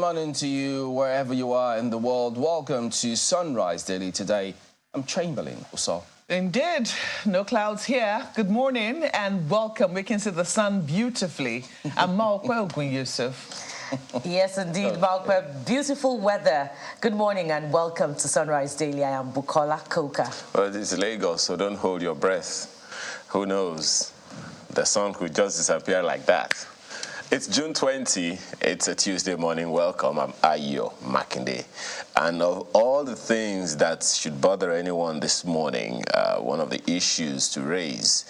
morning to you wherever you are in the world. Welcome to Sunrise Daily today. I'm Chamberlain Uso. Indeed, no clouds here. Good morning and welcome. We can see the sun beautifully. I'm Malkwe Yusuf. Yes, indeed, Malkwe. Beautiful weather. Good morning and welcome to Sunrise Daily. I am Bukola Koka. Well, it's Lagos, so don't hold your breath. Who knows? The sun could just disappear like that. It's June 20. It's a Tuesday morning. Welcome. I'm Ayo Makinde. And of all the things that should bother anyone this morning, one of the issues to raise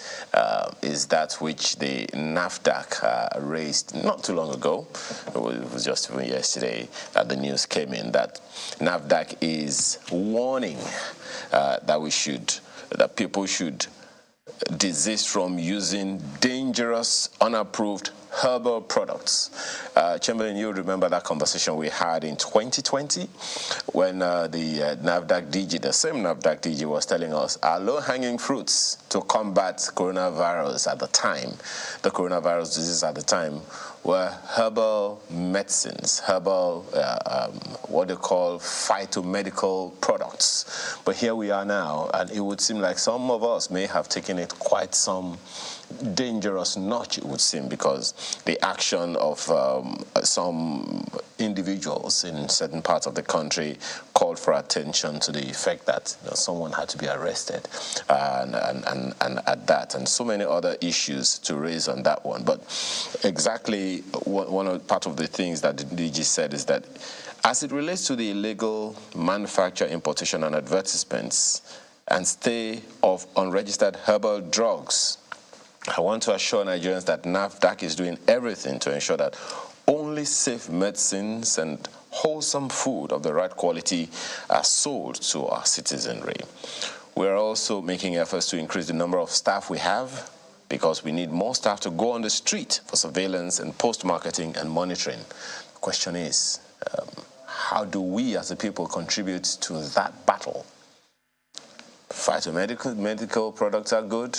is that which the NAFDAC raised not too long ago. It was just even yesterday that the news came in that NAFDAC is warning that people should desist from using dangerous, unapproved herbal products. Chamberlain, you remember that conversation we had in 2020 when the NAFDAC DG, the same NAFDAC DG, was telling us our low-hanging fruits to combat coronavirus at the time, the coronavirus disease at the time, were herbal medicines, herbal, what they call phytomedical products. But here we are now, and it would seem like some of us may have taken it quite some dangerous notch, it would seem, because the action of some individuals in certain parts of the country called for attention to the effect that someone had to be arrested and at that, and so many other issues to raise on that one. But exactly part of the things that the DG said is that as it relates to the illegal manufacture, importation, and advertisements and stay of unregistered herbal drugs, I want to assure Nigerians that NAFDAC is doing everything to ensure that only safe medicines and wholesome food of the right quality are sold to our citizenry. We're also making efforts to increase the number of staff we have because we need more staff to go on the street for surveillance and post-marketing and monitoring. The question is, how do we as a people contribute to that battle? Medical products are good.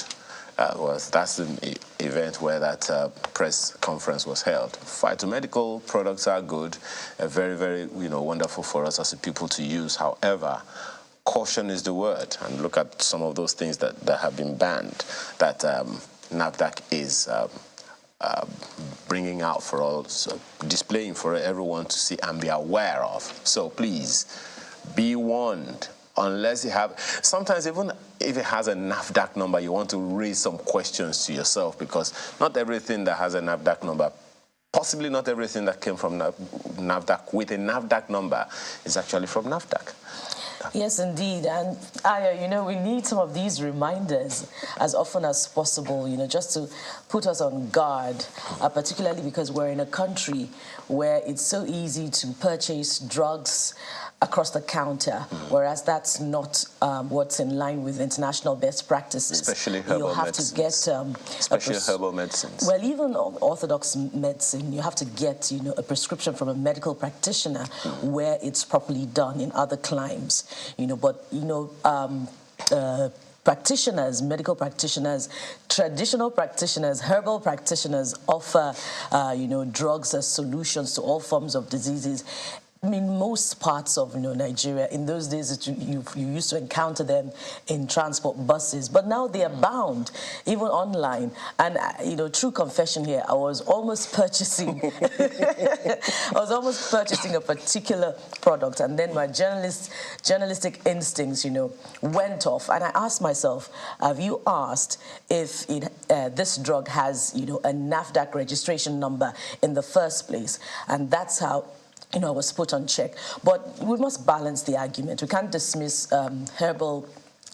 That's the event where that press conference was held. Phytomedical products are good, very, very, wonderful for us as a people to use. However, caution is the word. And look at some of those things that have been banned that NAFDAC is bringing out for all, so displaying for everyone to see and be aware of. So please, be warned. Unless you have, sometimes even if it has a NAFDAC number, you want to raise some questions to yourself, because not everything that has a NAFDAC number, possibly not everything that came from NAFDAC with a NAFDAC number is actually from NAFDAC. Yes, indeed. And Aya, we need some of these reminders as often as possible, just to put us on guard, particularly because we're in a country where it's so easy to purchase drugs across the counter, whereas that's not what's in line with international best practices. Especially herbal medicines. Especially herbal medicines. Well, even orthodox medicine, you have to get, a prescription from a medical practitioner where it's properly done in other climes. Practitioners, medical practitioners, traditional practitioners, herbal practitioners offer, drugs as solutions to all forms of diseases. In most parts of Nigeria, in those days, you used to encounter them in transport buses, but now they are bound, even online. And true confession here, I was almost purchasing, a particular product, and then my journalistic instincts, went off, and I asked myself, have you asked if this drug has, a NAFDAC registration number in the first place? And that's how I was put on check. But we must balance the argument. We can't dismiss herbal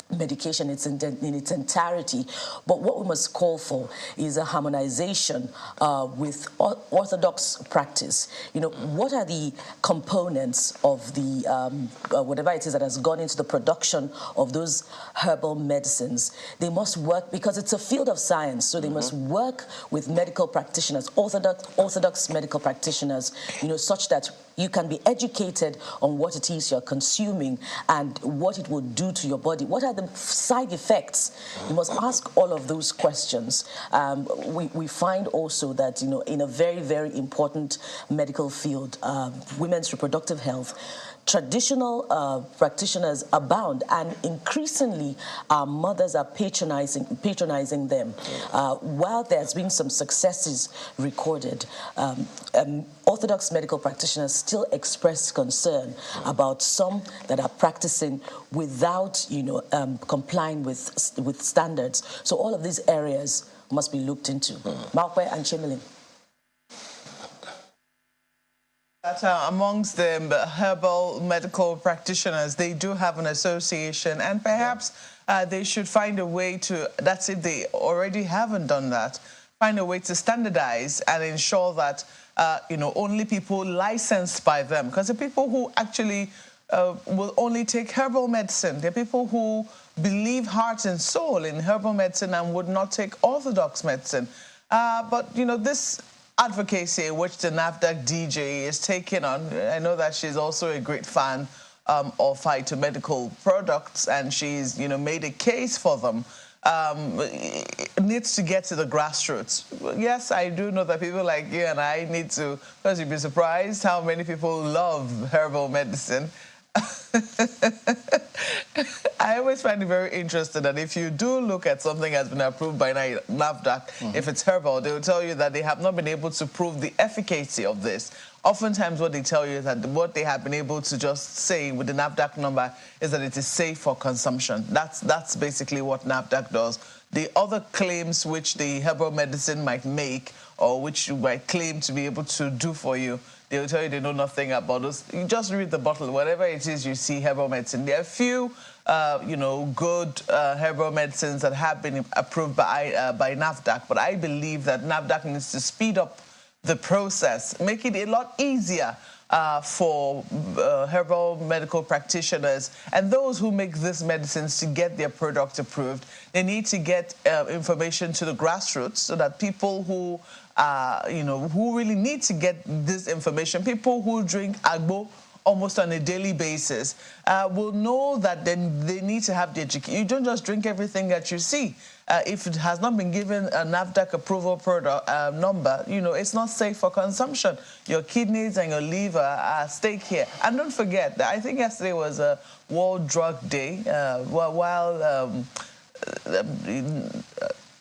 medication in its entirety, but what we must call for is a harmonization with orthodox practice. What are the components of the whatever it is that has gone into the production of those herbal medicines? They must work, because it's a field of science, so they must work with medical practitioners, orthodox medical practitioners, such that You can be educated on what it is you're consuming and what it will do to your body. What are the side effects? You must ask all of those questions. We find also that, you know, in a very, very important medical field, women's reproductive health, traditional practitioners abound, and increasingly our mothers are patronizing them. While there's been some successes recorded, orthodox medical practitioners still express concern about some that are practicing without, you know, complying with standards. So all of these areas must be looked into. Malkwe and Chamberlain. That amongst the herbal medical practitioners, they do have an association, and perhaps they should find a way to, that's if they already haven't done that, find a way to standardize and ensure that, you know, only people licensed by them, because the people who actually will only take herbal medicine, the people who believe heart and soul in herbal medicine and would not take orthodox medicine. But, you know, this advocacy which the NAFDAC DJ is taking on, I know that she's also a great fan of phytomedical products, and she's, you know, made a case for them. It needs to get to the grassroots. Yes, I do know that people like you and I need to, because you'd be surprised how many people love herbal medicine. I always find it very interesting that if you do look at something that's been approved by NAFDAC, if it's herbal, they will tell you that they have not been able to prove the efficacy of this. Oftentimes what they tell you is that what they have been able to just say with the NAFDAC number is that it is safe for consumption. That's basically what NAFDAC does. The other claims which the herbal medicine might make, or which you might claim to be able to do for you, they will tell you they know nothing about this. You just read the bottle, whatever it is you see herbal medicine. There are a few, you know, good herbal medicines that have been approved by NAFDAC, but I believe that NAFDAC needs to speed up the process, make it a lot easier for herbal medical practitioners and those who make these medicines to get their product approved. They need to get information to the grassroots so that people who you know, who really need to get this information, people who drink agbo almost on a daily basis, will know that then they need to have the education. You don't just drink everything that you see. If it has not been given a NAFDAC approval product number, you know, it's not safe for consumption. Your kidneys and your liver are at stake here. And don't forget that I think yesterday was a World Drug Day, while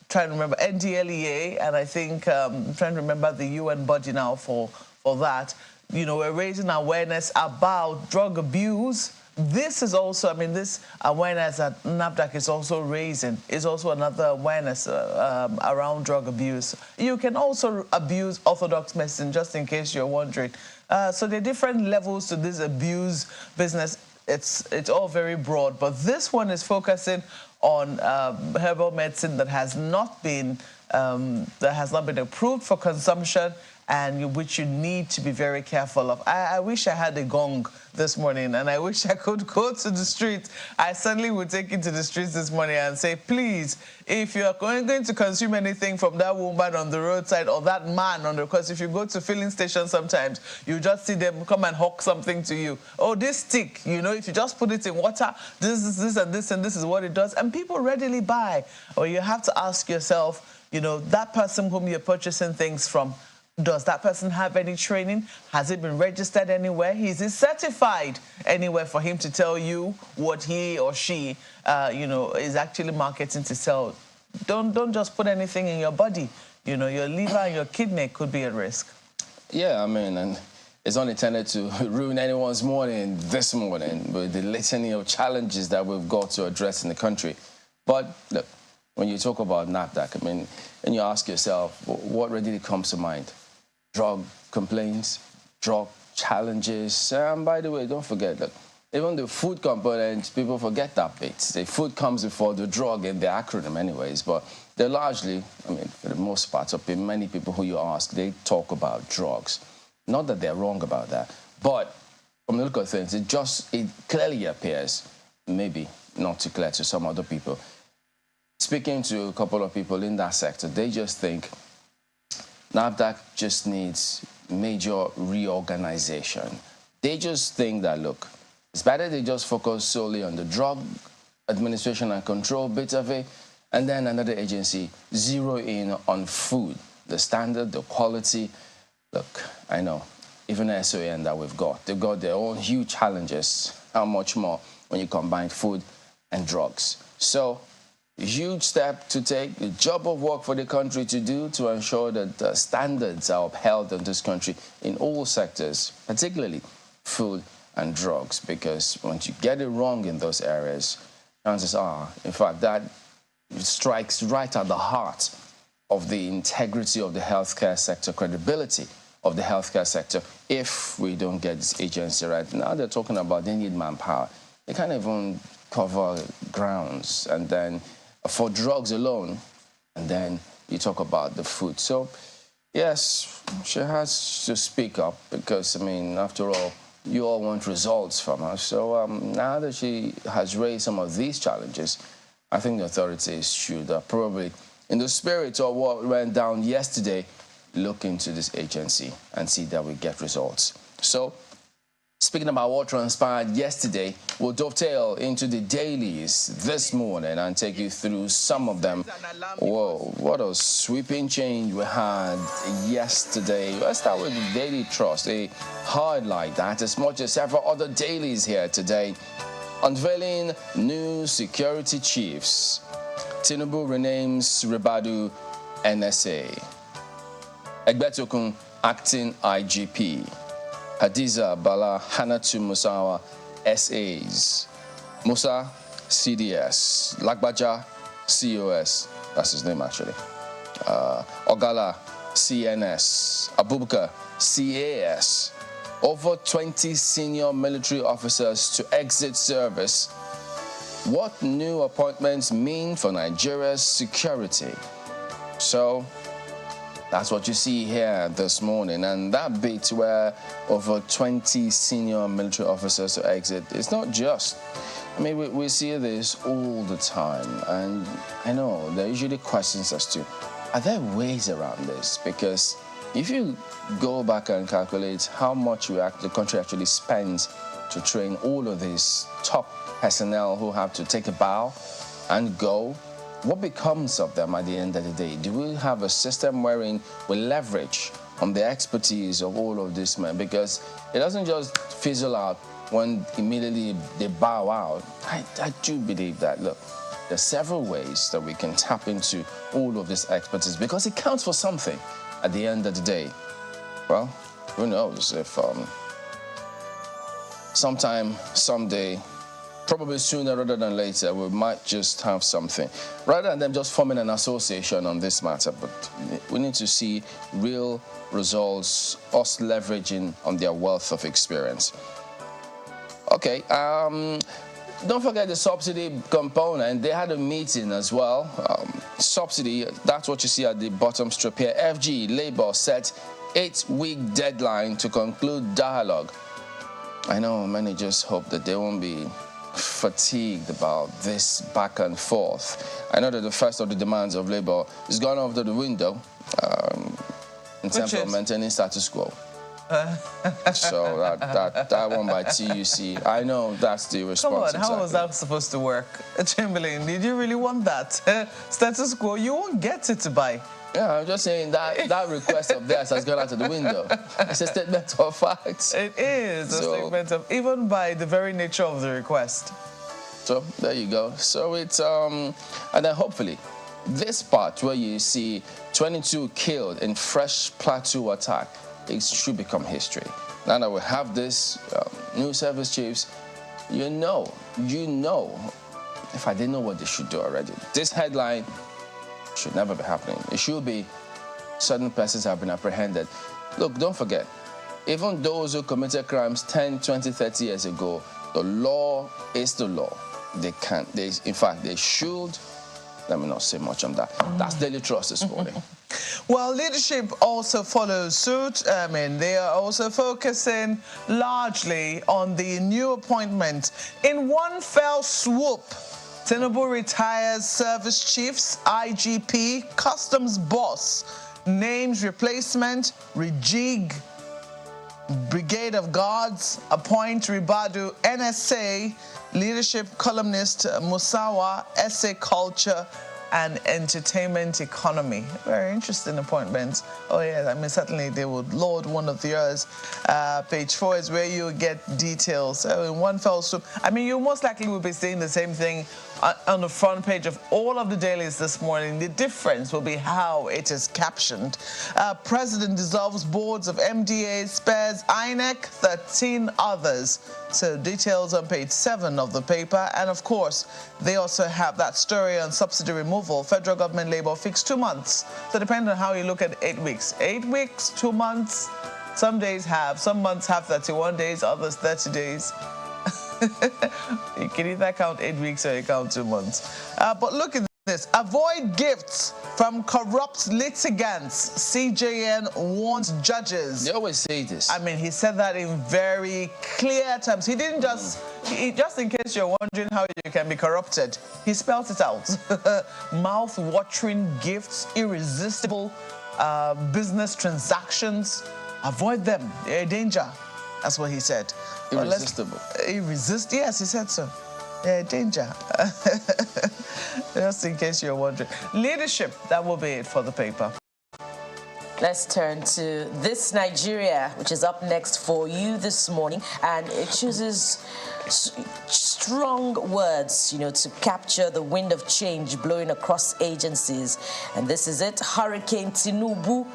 trying to remember NDLEA, and I think trying to remember the UN body now for that. You know, we're raising awareness about drug abuse. This is also, I mean, this awareness that NAFDAC is also raising is also another awareness around drug abuse. You can also abuse orthodox medicine, just in case you're wondering. So there are different levels to this abuse business. It's all very broad, but this one is focusing on herbal medicine that has not been approved for consumption, and which you need to be very careful of. I wish I had a gong this morning, and I wish I could go to the streets. I certainly would take it to the streets this morning and say, please, if you are going to consume anything from that woman on the roadside or that man on the, because if you go to filling stations sometimes, you just see them come and hawk something to you. Oh, this stick, you know, if you just put it in water, this and this is what it does, and people readily buy. Or you have to ask yourself, you know, that person whom you're purchasing things from, does that person have any training? Has it been registered anywhere? Is it certified anywhere for him to tell you what he or she, you know, is actually marketing to sell? Don't just put anything in your body. You know, your liver and your kidney could be at risk. Yeah, I mean, and it's not intended to ruin anyone's morning this morning with the litany of challenges that we've got to address in the country. But look, when you talk about NAFDAC, I mean, and you ask yourself, what readily comes to mind? Drug complaints, drug challenges. And by the way, don't forget that even the food components, people forget that bit. The food comes before the drug in the acronym anyways, but they're largely, I mean, for the most part, of many people who you ask, they talk about drugs. Not that they're wrong about that, but from the look of things, it clearly appears, maybe not too clear to some other people. Speaking to a couple of people in that sector, they just think NAFDAC just needs major reorganization. They just think that, look, it's better they just focus solely on the drug administration and control bit of it, and then another agency zero in on food, the standard, the quality. Look, I know, even the SON that they've got their own huge challenges. How much more when you combine food and drugs? So, a huge step to take, a job of work for the country to do to ensure that the standards are upheld in this country in all sectors, particularly food and drugs, because once you get it wrong in those areas, chances are, in fact, that strikes right at the heart of the integrity of the healthcare sector, credibility of the healthcare sector, if we don't get this agency right. Now they're talking about they need manpower. They can't even cover grounds, and then for drugs alone, and then you talk about the food. So, yes, she has to speak up because, I mean, after all, you all want results from her. So now that she has raised some of these challenges, I think the authorities should probably, in the spirit of what went down yesterday, look into this agency and see that we get results. So, speaking about what transpired yesterday, we'll dovetail into the dailies this morning and take you through some of them. Whoa, what a sweeping change we had yesterday. Let's start with the Daily Trust, a highlight that, as much as several other dailies here today, unveiling new security chiefs. Tinubu renames Ribadu NSA. Egbetokun acting IGP. Hadiza Bala Hanatu Musawa SAs. Musa CDS. Lagbaja COS. That's his name actually. Ogala CNS. Abubakar CAS. Over 20 senior military officers to exit service. What new appointments mean for Nigeria's security? So, that's what you see here this morning. And that bit where over 20 senior military officers to exit, it's not just. I mean, we see this all the time. And I know there are usually questions as to, are there ways around this? Because if you go back and calculate how much the country actually spends to train all of these top personnel who have to take a bow and go, what becomes of them at the end of the day? Do we have a system wherein we leverage on the expertise of all of these men? Because it doesn't just fizzle out when immediately they bow out. I do believe that, look, there are several ways that we can tap into all of this expertise because it counts for something at the end of the day. Well, who knows if sometime, someday, probably sooner rather than later, we might just have something. Rather than them just forming an association on this matter, but we need to see real results, us leveraging on their wealth of experience. Okay, don't forget the subsidy component. They had a meeting as well. Subsidy, that's what you see at the bottom strip here. FG, Labour set 8-week deadline to conclude dialogue. I know many just hope that they won't be fatigued about this back and forth. I know that the first of the demands of Labour is gone out of the window in terms of maintaining status quo. So that one by TUC, I know that's the response. Come on, how was that supposed to work? Chamberlain, did you really want that? Status quo, you won't get it by. Yeah, I'm just saying that request of theirs has gone out of the window. It's a statement of fact. It is a statement of, even by the very nature of the request. So there you go. So it's and then hopefully this part where you see 22 killed in fresh plateau attack, it should become history. Now that we have this new service chiefs, you know, if I didn't know what they should do already, this headline should never be happening. It should be certain persons have been apprehended. Look, don't forget, even those who committed crimes 10, 20, 30 years ago, the law is the law. In fact, they should. Let me not say much on that. That's Daily Trust this morning. Well, leadership also follows suit. I mean, they are also focusing largely on the new appointment. In one fell swoop, Tinubu retires service chiefs, IGP, customs boss, names replacement, rejig Brigade of Guards appoint Ribadu, NSA leadership columnist Musawa, essay culture and entertainment economy. Very interesting appointments. Oh yeah, I mean certainly they would load one of yours. Page 4 is where you get details. So in one fell swoop. I mean, you most likely will be seeing the same thing on the front page of all of the dailies this morning. The difference will be how it is captioned. President dissolves boards of MDA, spares INEC, 13 others. So details on page 7 of the paper. And of course, they also have that story on subsidy removal. Federal government labor fixed 2 months. So depending on how you look at 8 weeks. 8 weeks, 2 months. Some months have 31 days, others 30 days. You can either count 8 weeks or you count 2 months. But look at this. Avoid gifts from corrupt litigants. CJN warns judges. They always say this. I mean, he said that in very clear terms. He didn't just, just in case you're wondering how you can be corrupted, he spelled it out. Mouth-watering gifts, irresistible business transactions. Avoid them. They're a danger. That's what he said. Irresistible. Yes, he said so. Yeah, danger. Just in case you're wondering. Leadership, that will be it for the paper. Let's turn to This Nigeria, which is up next for you this morning, and it chooses strong words, to capture the wind of change blowing across agencies. And this is it. Hurricane Tinubu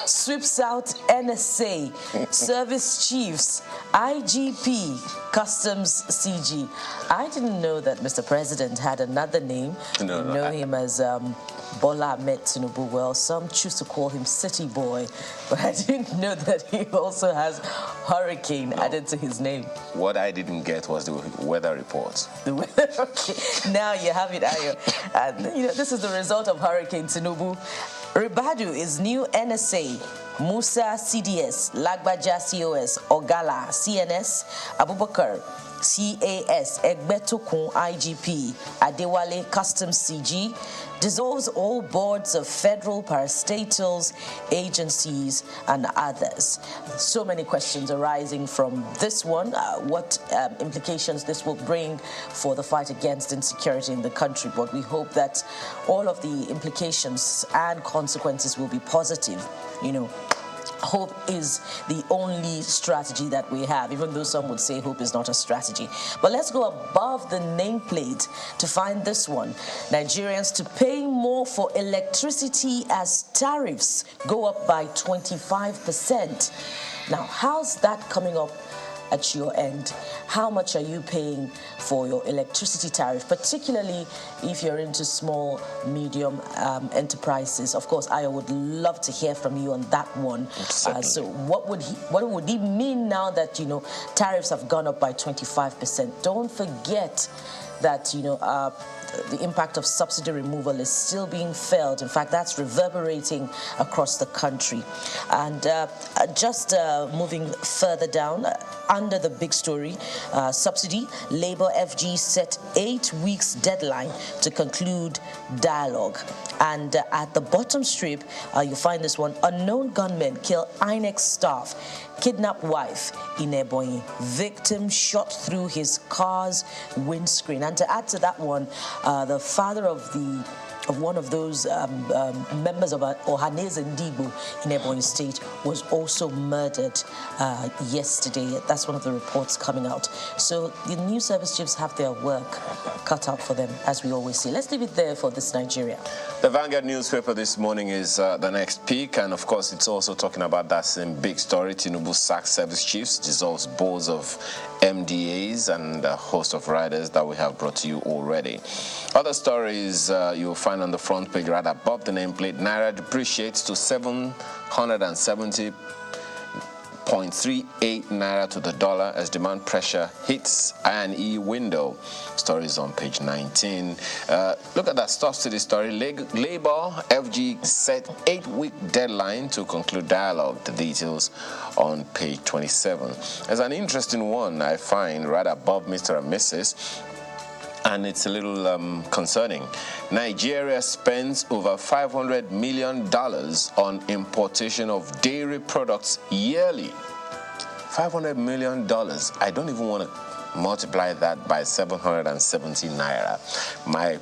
sweeps out NSA, service chiefs, IGP, customs CG. I didn't know that Mr. President had another name. No, you know him as Bola Ahmed Tinubu. Well, some choose to call him City Boy, but I didn't know that he also has Hurricane added to his name. What I didn't get was the weather reports. The weather, okay. Now you have it, Ayo. And, this is the result of Hurricane Tinubu. Ribadu is new NSA. Musa CDS, Lagbaja COS, Ogala CNS, Abubakar CAS, Egbetokun IGP, Adewale Customs CG, dissolves all boards of federal parastatals, agencies, and others. So many questions arising from this one. What implications this will bring for the fight against insecurity in the country. But we hope that all of the implications and consequences will be positive. Hope is the only strategy that we have, even though some would say hope is not a strategy. But let's go above the nameplate to find this one. Nigerians to pay more for electricity as tariffs go up by 25%. Now, how's that coming up at your end? How much are you paying for your electricity tariff, particularly if you're into small, medium enterprises? Of course, I would love to hear from you on that one. So what would it mean now that, tariffs have gone up by 25%? Don't forget that, the impact of subsidy removal is still being felt. In fact, that's reverberating across the country. And just moving further down, under the big story, subsidy, Labour FG set 8 weeks deadline to conclude dialogue. And at the bottom strip, you'll find this one: unknown gunmen kill INEC staff, kidnap wife in Ebonyi, victim shot through his car's windscreen. And to add to that one, the father of one of those members of Ohaneze Ndigbo in Ebonyi State was also murdered yesterday. That's one of the reports coming out. So the new service chiefs have their work cut out for them, as we always say. Let's leave it there for This Nigeria. The Vanguard newspaper this morning is the next peak, and of course it's also talking about that same big story. Tinubu sacks service chiefs, dissolves boards of MDAs, and a host of riders that we have brought to you already. Other stories you'll find on the front page right above the nameplate. Naira depreciates to 770.38 naira to the dollar as demand pressure hits I&E window. Stories on page 19. Look at that subsidy story. Labour FG set 8-week deadline to conclude dialogue. The details on page 27. There's an interesting one I find right above Mr. and Mrs. And it's a little concerning. Nigeria spends over $500 million on importation of dairy products yearly. $500 million. I don't even want to multiply that by 770 naira. My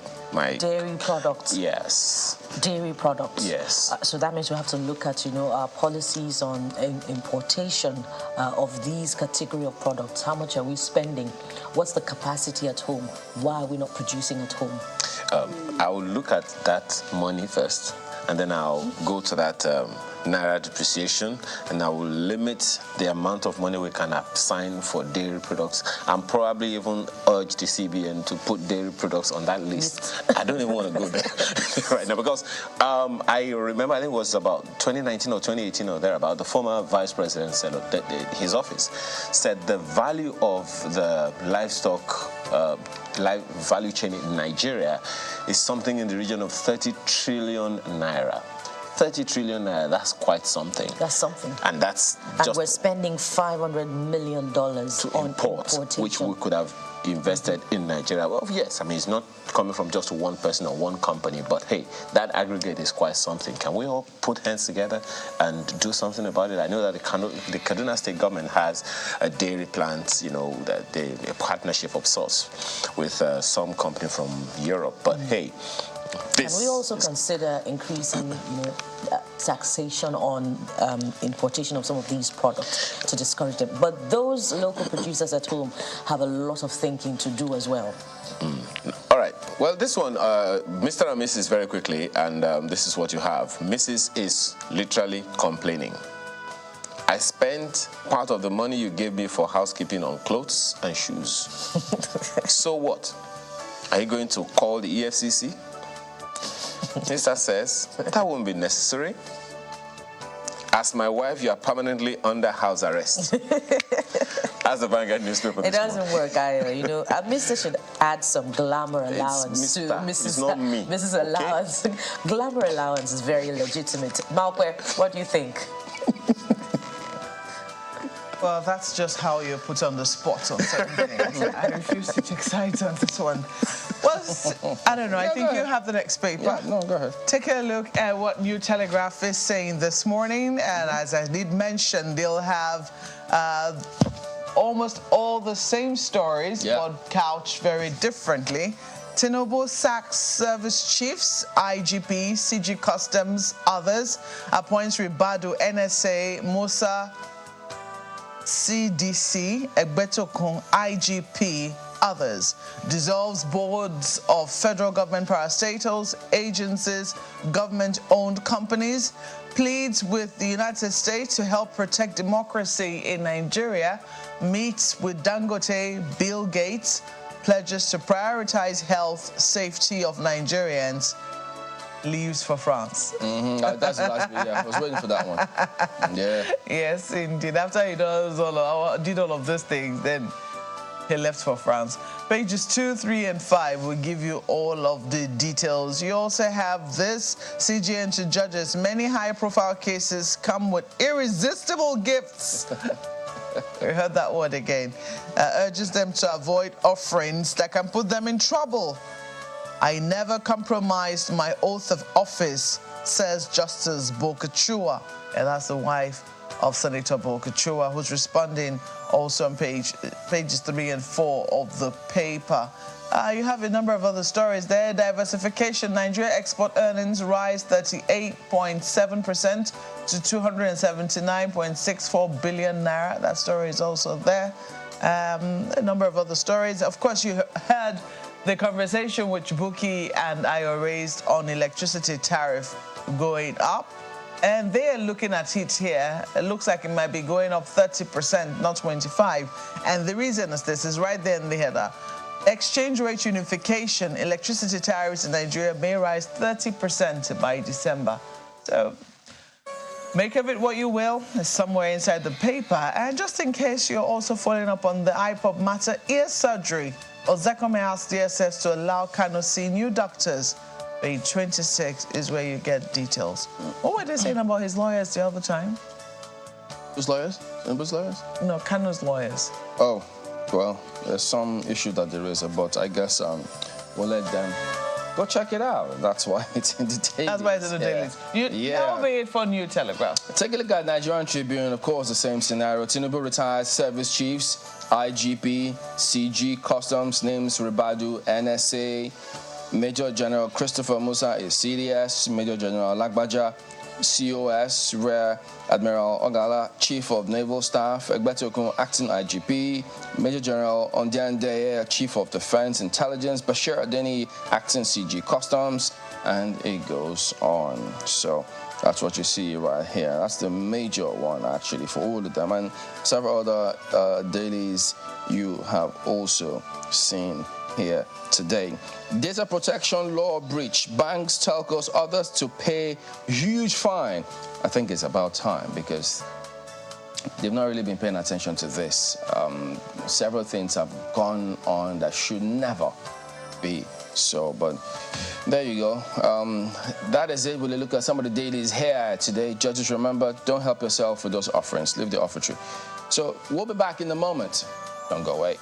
dairy products. Yes. Dairy products. Yes. So that means we have to look at, our policies on importation of these category of products. How much are we spending? What's the capacity at home? Why are we not producing at home? I will look at that money first, and then I'll go to that naira depreciation, and I will limit the amount of money we can assign for dairy products, and probably even urge the CBN to put dairy products on that list. I don't even want to go there right now, because I remember, I think it was about 2019 or 2018 or thereabout, the former vice president said that his office said the value of the livestock value chain in Nigeria is something in the region of 30 trillion naira. 30 trillion naira, that's quite something. That's something. And that's and just... we're spending $500 million on import, which we could have invested in Nigeria. Well, yes, I mean, it's not coming from just one person or one company, but hey, that aggregate is quite something. Can we all put hands together and do something about it? I know that the Kaduna State government has a dairy plant, a partnership of sorts with some company from Europe, but hey, can we also consider increasing taxation on importation of some of these products to discourage them? But those local producers at home have a lot of thinking to do as well. All right. Well, this one, Mr. and Mrs. very quickly, and this is what you have. Mrs. is literally complaining. I spent part of the money you gave me for housekeeping on clothes and shoes. So what? Are you going to call the EFCC? Mr. says, that won't be necessary. As my wife, you are permanently under house arrest. As the Vanguard newspaper. It doesn't work either, Mr. should add some glamour allowance to Mrs. It's not me. Mrs. Allowance. Okay? Glamour allowance is very legitimate. Malkwe, what do you think? Well, that's just how you're put on the spot on certain things. I refuse to take sides on this one. Well, I don't know. I think you have the next paper. Yeah, no, go ahead. Take a look at what New Telegraph is saying this morning. And as I did mention, they'll have almost all the same stories, but couched very differently. Tinubu sacks service chiefs, IGP, CG Customs, others. Appoints Ribadu, NSA, Musa, CDC, Egbetokun, IGP, others. Dissolves boards of federal government parastatals, agencies, government-owned companies. Pleads with the United States to help protect democracy in Nigeria. Meets with Dangote, Bill Gates. Pledges to prioritize health, safety of Nigerians. Leaves for France. That's the last bit, I was waiting for that one. Yeah. Yes, indeed. After he did all of these things, then he left for France. Pages 2, 3, and 5 will give you all of the details. You also have this. CGN to judges. Many high-profile cases come with irresistible gifts. We heard that word again. Urges them to avoid offerings that can put them in trouble. I never compromised my oath of office, says Justice Bokachua. And that's the wife of Senator Bokachua, who's responding also on pages 3 and 4 of the paper. You have a number of other stories there. Diversification. Nigeria export earnings rise 38.7% to 279.64 billion naira. That story is also there. A number of other stories. Of course, you heard the conversation which Buki and I raised on electricity tariff going up. And they're looking at it here. It looks like it might be going up 30%, not 25%. And the reason is this is right there in the header. Exchange rate unification, electricity tariffs in Nigeria may rise 30% by December. So make of it what you will. It's somewhere inside the paper. And just in case you're also following up on the IPOP matter, ear surgery. Ozekome asked DSS to allow Kano see new doctors. Page 26 is where you get details. What were they saying about his lawyers the other time? Whose lawyers? Tinubu's lawyers? No, Kano's lawyers. Oh, well, there's some issue that there is, but I guess we'll let them Go check it out. That's why it's in the dailies. That's why it's in the dailies. That will be it for New Telegraph. Take a look at Nigerian Tribune. Of course, the same scenario. Tinubu retires service chiefs, IGP, CG, Customs, names Ribadu, NSA. Major General Christopher Musa is CDS. Major General Lagbaja, COS. Rear Admiral Ogala, Chief of Naval Staff. Egbetokun, Acting IGP. Major General Ondiandeye, Chief of Defense Intelligence. Bashir Adeni, Acting CG Customs. And it goes on. So that's what you see right here. That's the major one, actually, for all of them. And several other dailies you have also seen here today. Data protection law breach. Banks, telcos, others to pay huge fine. I think it's about time because they've not really been paying attention to this. Several things have gone on that should never be so, but there you go. That is it. We'll look at some of the dailies here today. Judges, remember, don't help yourself with those offerings. Leave the offertory. So we'll be back in a moment. Don't go away.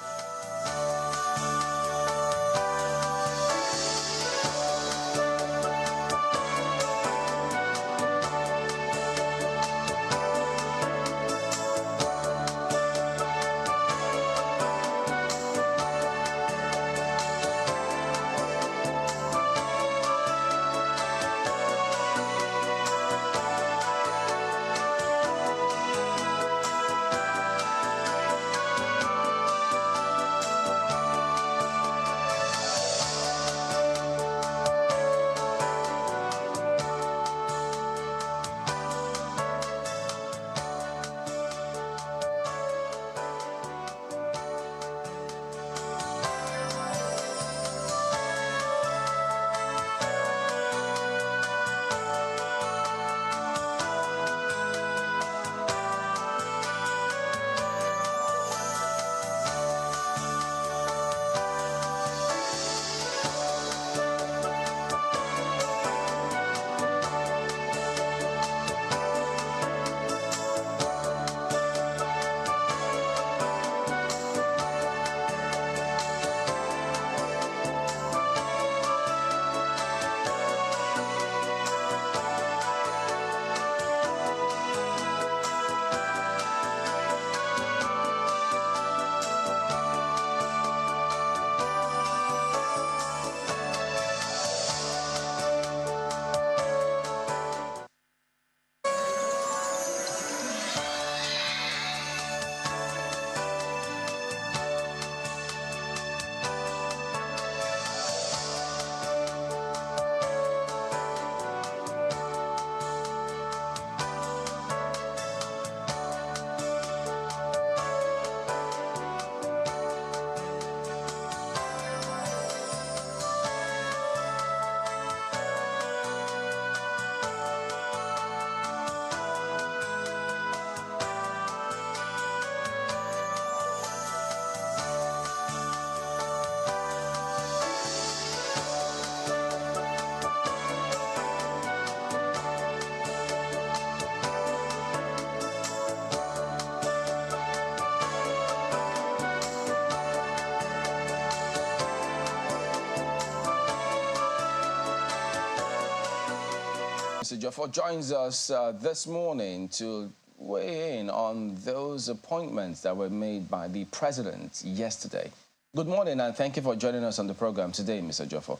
Mr. Jofo joins us this morning to weigh in on those appointments that were made by the president yesterday. Good morning, and thank you for joining us on the program today, Mr. Jofo.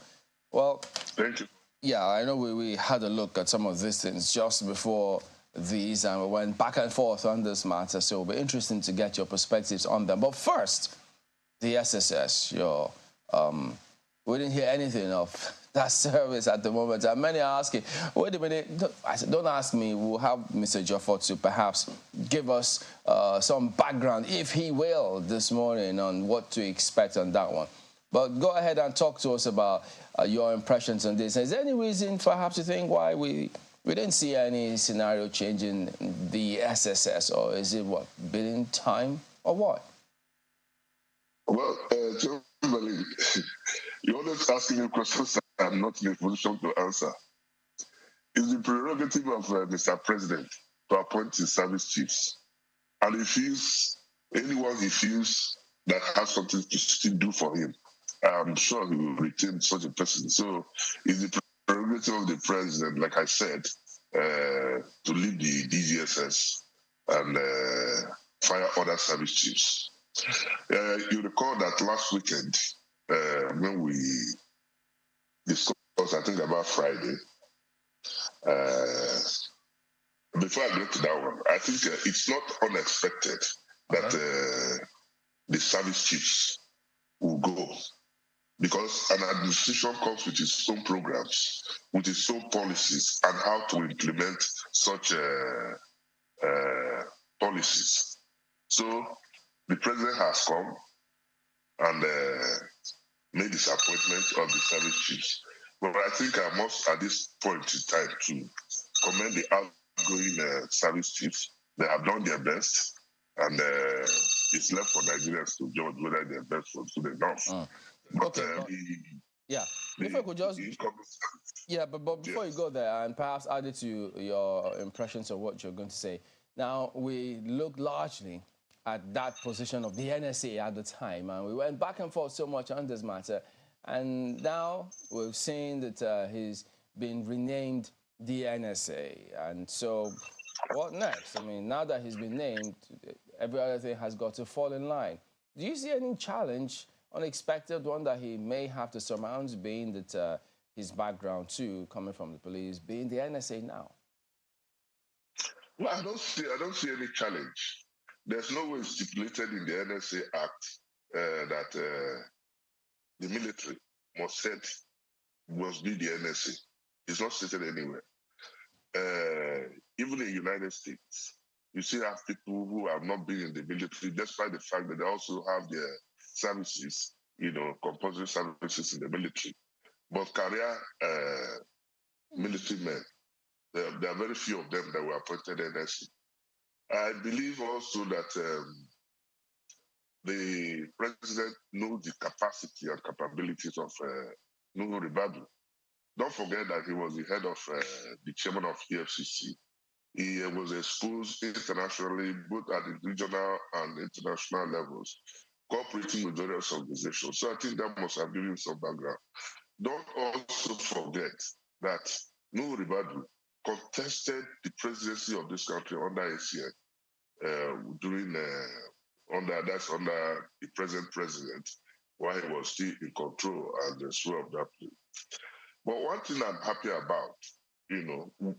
Well, thank you. Yeah, I know we had a look at some of these things just before these, and we went back and forth on this matter, so it'll be interesting to get your perspectives on them. But first, the SSS, we didn't hear anything of that service at the moment. And many are asking, wait a minute, I said, don't ask me. We'll have Mr. Jofo to perhaps give us some background, if he will, this morning on what to expect on that one. But go ahead and talk to us about your impressions on this. Is there any reason perhaps you think why we didn't see any scenario change in the SSS, or is it what, bidding time or what? Well, you're always asking me questions I'm not in a position to answer. It's the prerogative of Mr. President to appoint his service chiefs. And he feels, anyone he feels that has something to still do for him. I'm sure he will retain such a person. So it's the prerogative of the president, like I said, to lead the DGSS and fire other service chiefs. You recall that last weekend when we discussed, I think about Friday, before I get to that one, I think it's not unexpected that the service chiefs will go, because an administration comes with its own programs, with its own policies, and how to implement such policies. So the president has come and made his appointment of the service chiefs. But I think I must, at this point in time, to commend the outgoing service chiefs. They have done their best, and it's left for Nigerians to judge whether their best was good enough. But, if I could just... but before you go there, and perhaps add it to your impressions of what you're going to say. Now, we look largely at that position of the NSA at the time, and we went back and forth so much on this matter, and now we've seen that he's been renamed the NSA, and so what next? I mean, now that he's been named, every other thing has got to fall in line. Do you see any challenge, unexpected one, that he may have to surmount, being that his background too, coming from the police, being the NSA now? Well, I don't see any challenge. There's no way stipulated in the NSA Act that the military must be the NSA. It's not stated anywhere. Even in the United States, you still have people who have not been in the military, despite the fact that they also have their services, compulsory services in the military. But career military men, there are very few of them that were appointed NSA. I believe also that the president knows the capacity and capabilities of Nuhu Ribadu. Don't forget that he was the head of the chairman of EFCC. He was exposed internationally, both at the regional and international levels, cooperating with various organizations. So I think that must have given him some background. Don't also forget that Nuhu Ribadu contested the presidency of this country under ACN under the present president, while he was still in control and the sway of that place. But one thing I'm happy about,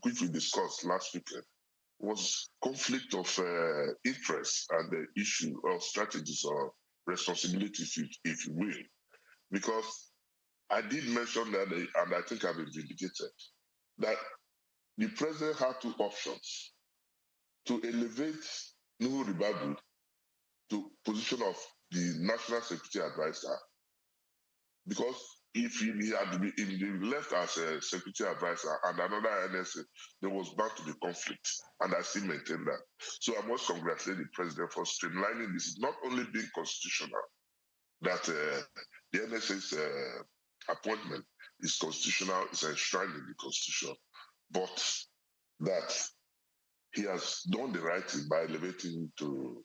which we discussed last weekend, was conflict of interest and the issue of strategies or responsibilities, if you will. Because I did mention that, and I think I've been vindicated, that the president had two options: to elevate Nuhu Ribadu to position of the National Security Advisor, because if he had been left as a security advisor and another NSA, there was bound to be conflict, and I still maintain that. So I must congratulate the president for streamlining this. It's not only being constitutional, that the NSA's appointment is constitutional, is enshrined in the Constitution, but that he has done the right thing by elevating him to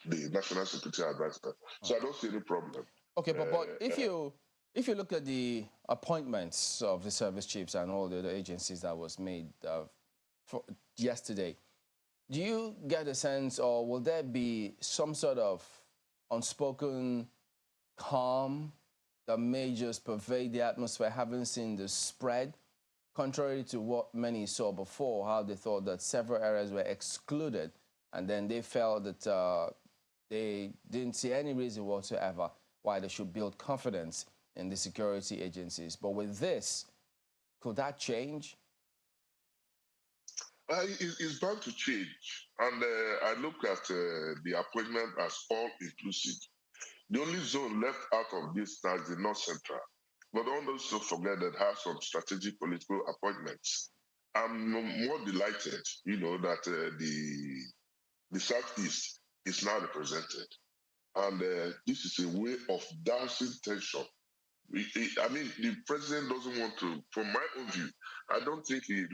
the National Security Advisor. So I don't see any problem. Okay, but if you look at the appointments of the service chiefs and all the other agencies that was made for yesterday, do you get a sense, or will there be some sort of unspoken calm that may just pervade the atmosphere, having seen the spread, contrary to what many saw before, how they thought that several areas were excluded, and then they felt that they didn't see any reason whatsoever why they should build confidence in the security agencies. But with this, could that change? It's bound to change. And I look at the appointment as all-inclusive. The only zone left out of this now is the North Central. But don't also forget that have some strategic political appointments. I'm more delighted, that the Southeast is now represented. And this is a way of dancing tension. The president doesn't want to, from my own view, I don't think he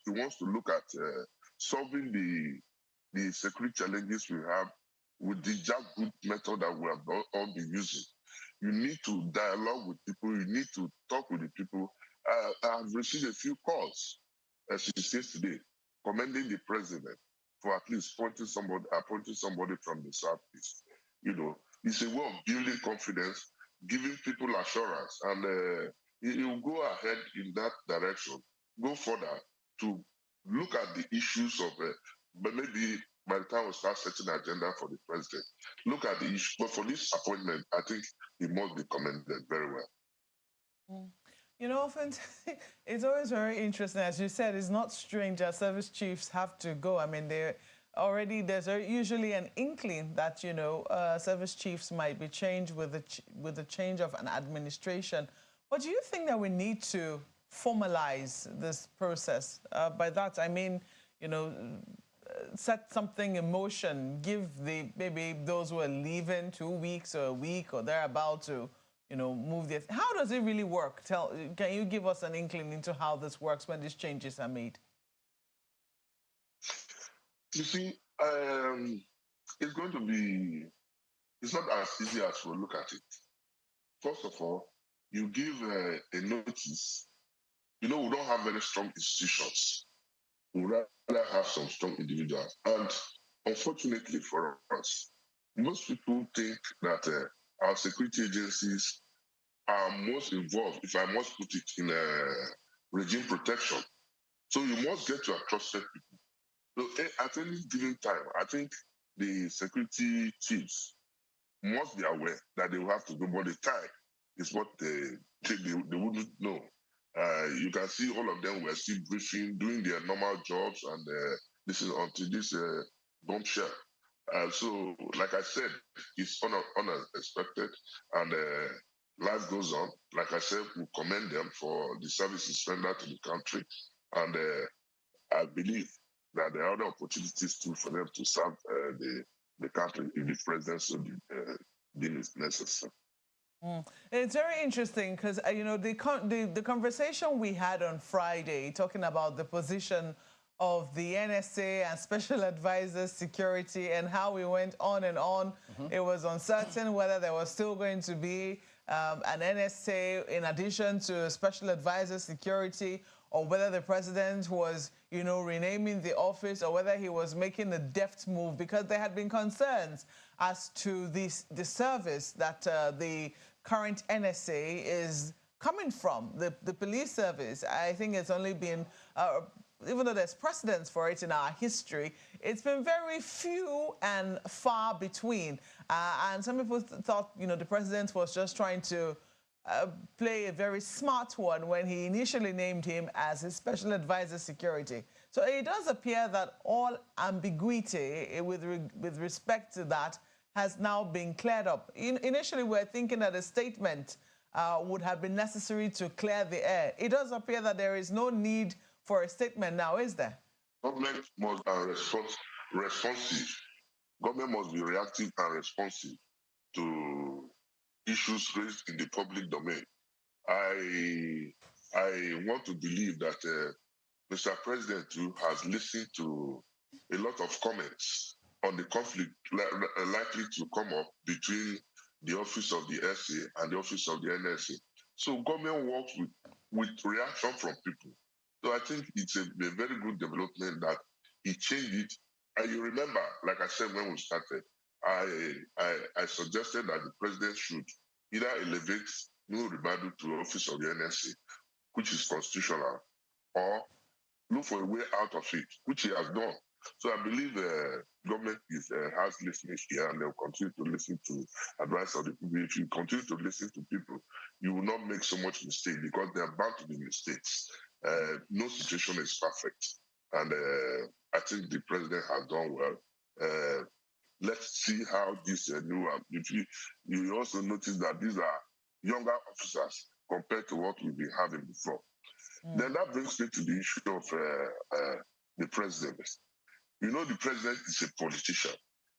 wants to look at solving the security challenges we have with the just good method that we have all been using. You need to dialogue with people. You need to talk with the people. I've received a few calls, as she says today, commending the president for at least appointing somebody from the Southeast. It's a way of building confidence, giving people assurance, and it will go ahead in that direction, go further to look at the issues of, but maybe by the time we start setting an agenda for the president, look at the issue. But for this appointment, I think it must be commended very well. Often it's always very interesting. As you said, it's not strange that service chiefs have to go. I mean, there's usually an inkling that, service chiefs might be changed with the change of an administration. But do you think that we need to formalize this process? By that, I mean, set something in motion, give maybe those who are leaving 2 weeks or a week or thereabout to, move this. How does it really work? Can you give us an inkling into how this works when these changes are made? You see, it's going to be, it's not as easy as we look at it. First of all, you give a notice. We don't have very strong institutions. We rather have some strong individuals. And unfortunately for us, most people think that our security agencies are most involved, if I must put it, in regime protection. So you must get your trusted people. So at any given time, I think the security chiefs must be aware that they will have to do, but the time is what they wouldn't know. You can see all of them were still briefing, doing their normal jobs, and this is until this bombshell. So, like I said, it's unexpected, and life goes on. Like I said, we commend them for the services rendered to the country, and I believe that there are other opportunities too for them to serve the country if the president so deems necessary. It's very interesting because, the conversation we had on Friday talking about the position of the NSA and Special Advisors Security and how we went on and on. It was uncertain whether there was still going to be an NSA in addition to Special Advisors Security, or whether the president was, renaming the office, or whether he was making a deft move, because there had been concerns as to the service that the current NSA is coming from, the police service. I think it's only been, even though there's precedence for it in our history, it's been very few and far between. And some people thought, the president was just trying to play a very smart one when he initially named him as his Special Advisor Security. So it does appear that all ambiguity with respect to that has now been cleared up. Initially, we were thinking that a statement would have been necessary to clear the air. It does appear that there is no need for a statement now, is there? Government must be responsive. Government must be reactive and responsive to issues raised in the public domain. I want to believe that Mr. President too has listened to a lot of comments on the conflict likely to come up between the office of the SA and the office of the NSA. So government works with reaction from people. So I think it's a very good development that he changed it. And you remember, like I said when we started, I suggested that the president should either elevate Nuhu Ribadu to the office of the NSA, which is constitutional, or look for a way out of it, which he has done. So I believe the government has listened here, and they'll continue to listen to advice of the people. If you continue to listen to people, you will not make so much mistake, because there are bound to be mistakes. No situation is perfect, and I think the president has done well. Let's see how this new. If you also notice that these are younger officers compared to what we've been having before. Then that brings me to the issue of the president. The president is a politician.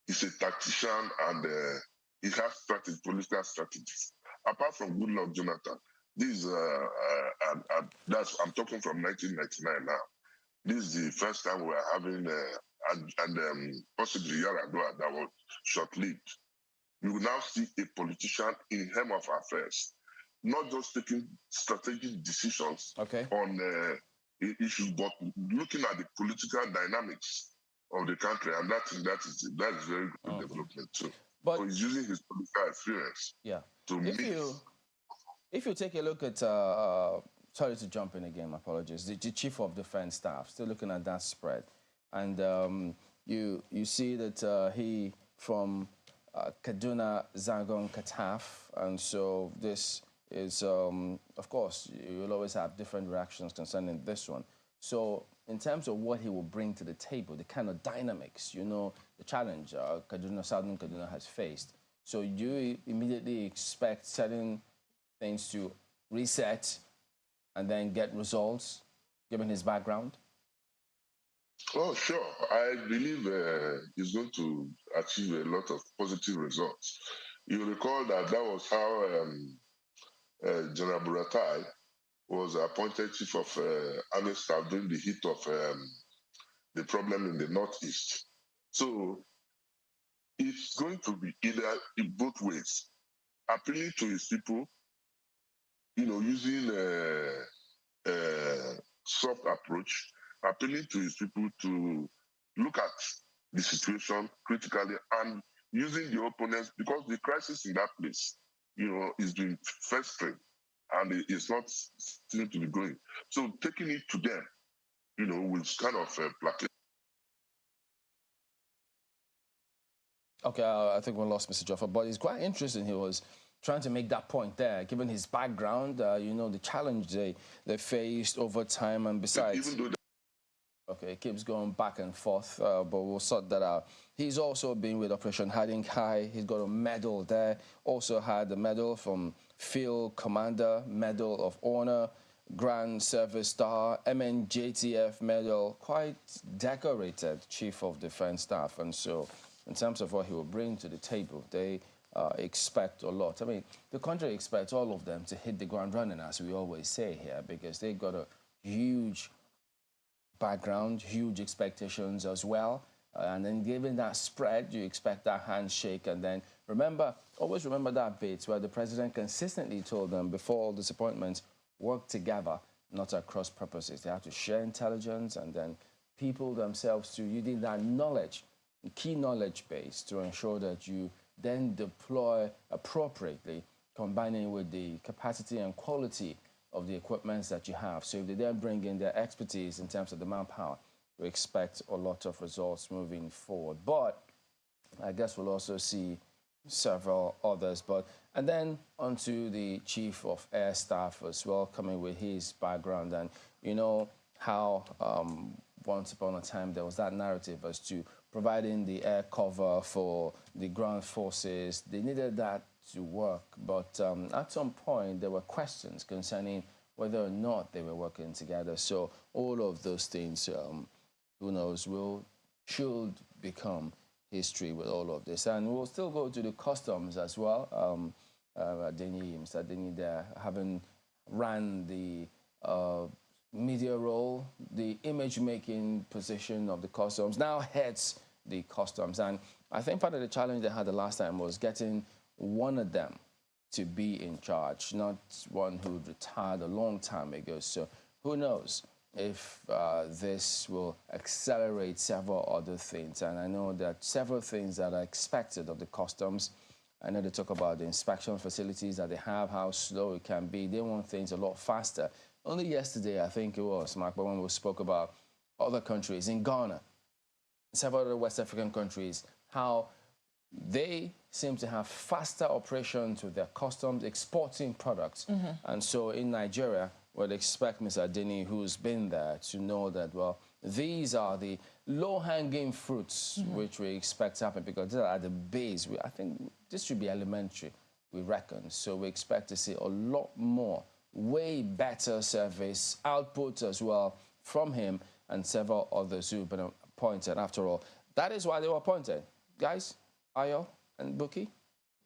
He's a tactician, and he has political strategies. Apart from Goodluck Jonathan, this I'm talking from 1999 now. This is the first time we're having, and possibly Yaradua, that was short-lived. you will now see a politician in helm of affairs, not just taking strategic decisions on issues, but looking at the political dynamics of the country, and that is very good development too. But so he's using his political experience to if you take a look at sorry to jump in again, my apologies, the chief of defense staff, still looking at that spread, and you see that he from Kaduna, Zangon, Kataf, and so this is, of course, you will always have different reactions concerning this one. So in terms of what he will bring to the table, the kind of dynamics, you know, the challenge Kaduna, Southern Kaduna has faced. So you immediately expect certain things to reset and then get results, given his background? Oh, sure. I believe he's going to achieve a lot of positive results. You recall that was how General Buratai was appointed chief of army staff during the heat of the problem in the Northeast. So it's going to be either in both ways, appealing to his people, you know, using a soft approach, appealing to his people to look at the situation critically and using the opponents, because the crisis in that place, you know, is being festering and it's not seeming to be going. So taking it to them, you know, will kind of placate. Okay, I think we lost Mr. Joffa, but it's quite interesting. He was trying to make that point there, given his background, you know, the challenge they faced over time, and besides... Okay, it keeps going back and forth, but we'll sort that out. He's also been with Operation Hiding High. He's got a medal there. Also had a medal from Field Commander, Medal of Honor, Grand Service Star, MNJTF medal, quite decorated Chief of Defense Staff. And so in terms of what he will bring to the table, they expect a lot. I mean, the country expects all of them to hit the ground running, as we always say here, because they got a huge background, huge expectations as well. And then given that spread, you expect that handshake. And then always remember that bit where the president consistently told them before all disappointments, work together, not at cross purposes. They have to share intelligence, and then people themselves too, using that knowledge, key knowledge base, to ensure that you then deploy appropriately, combining with the capacity and quality of the equipments that you have. So if they then bring in their expertise in terms of the manpower, we expect a lot of results moving forward. But I guess we'll also see several others. And then onto the Chief of Air Staff as well, coming with his background. And you know how once upon a time there was that narrative as to providing the air cover for the ground forces. They needed that to work, but at some point there were questions concerning whether or not they were working together. So all of those things, who knows, should become history with all of this. And we'll still go to the customs as well. Mr. Adeni there, having ran the media role, the image-making position of the customs, now heads the customs. And I think part of the challenge they had the last time was getting one of them to be in charge, not one who retired a long time ago. So who knows if this will accelerate several other things. And I know that several things that are expected of the customs. I know they talk about the inspection facilities that they have, how slow it can be. They want things a lot faster. Only yesterday, I think it was, Mark, when we spoke about other countries, in Ghana, several other West African countries, how they seem to have faster operations with their customs exporting products. And so in Nigeria, we'd expect Mr. Adeni, who's been there, to know that, well, these are the low-hanging fruits which we expect to happen, because they're at the base. I think this should be elementary, we reckon. So we expect to see a lot more, way better service, output as well from him and several others who've been appointed. After all, that is why they were appointed. Guys? Ayo and Buki?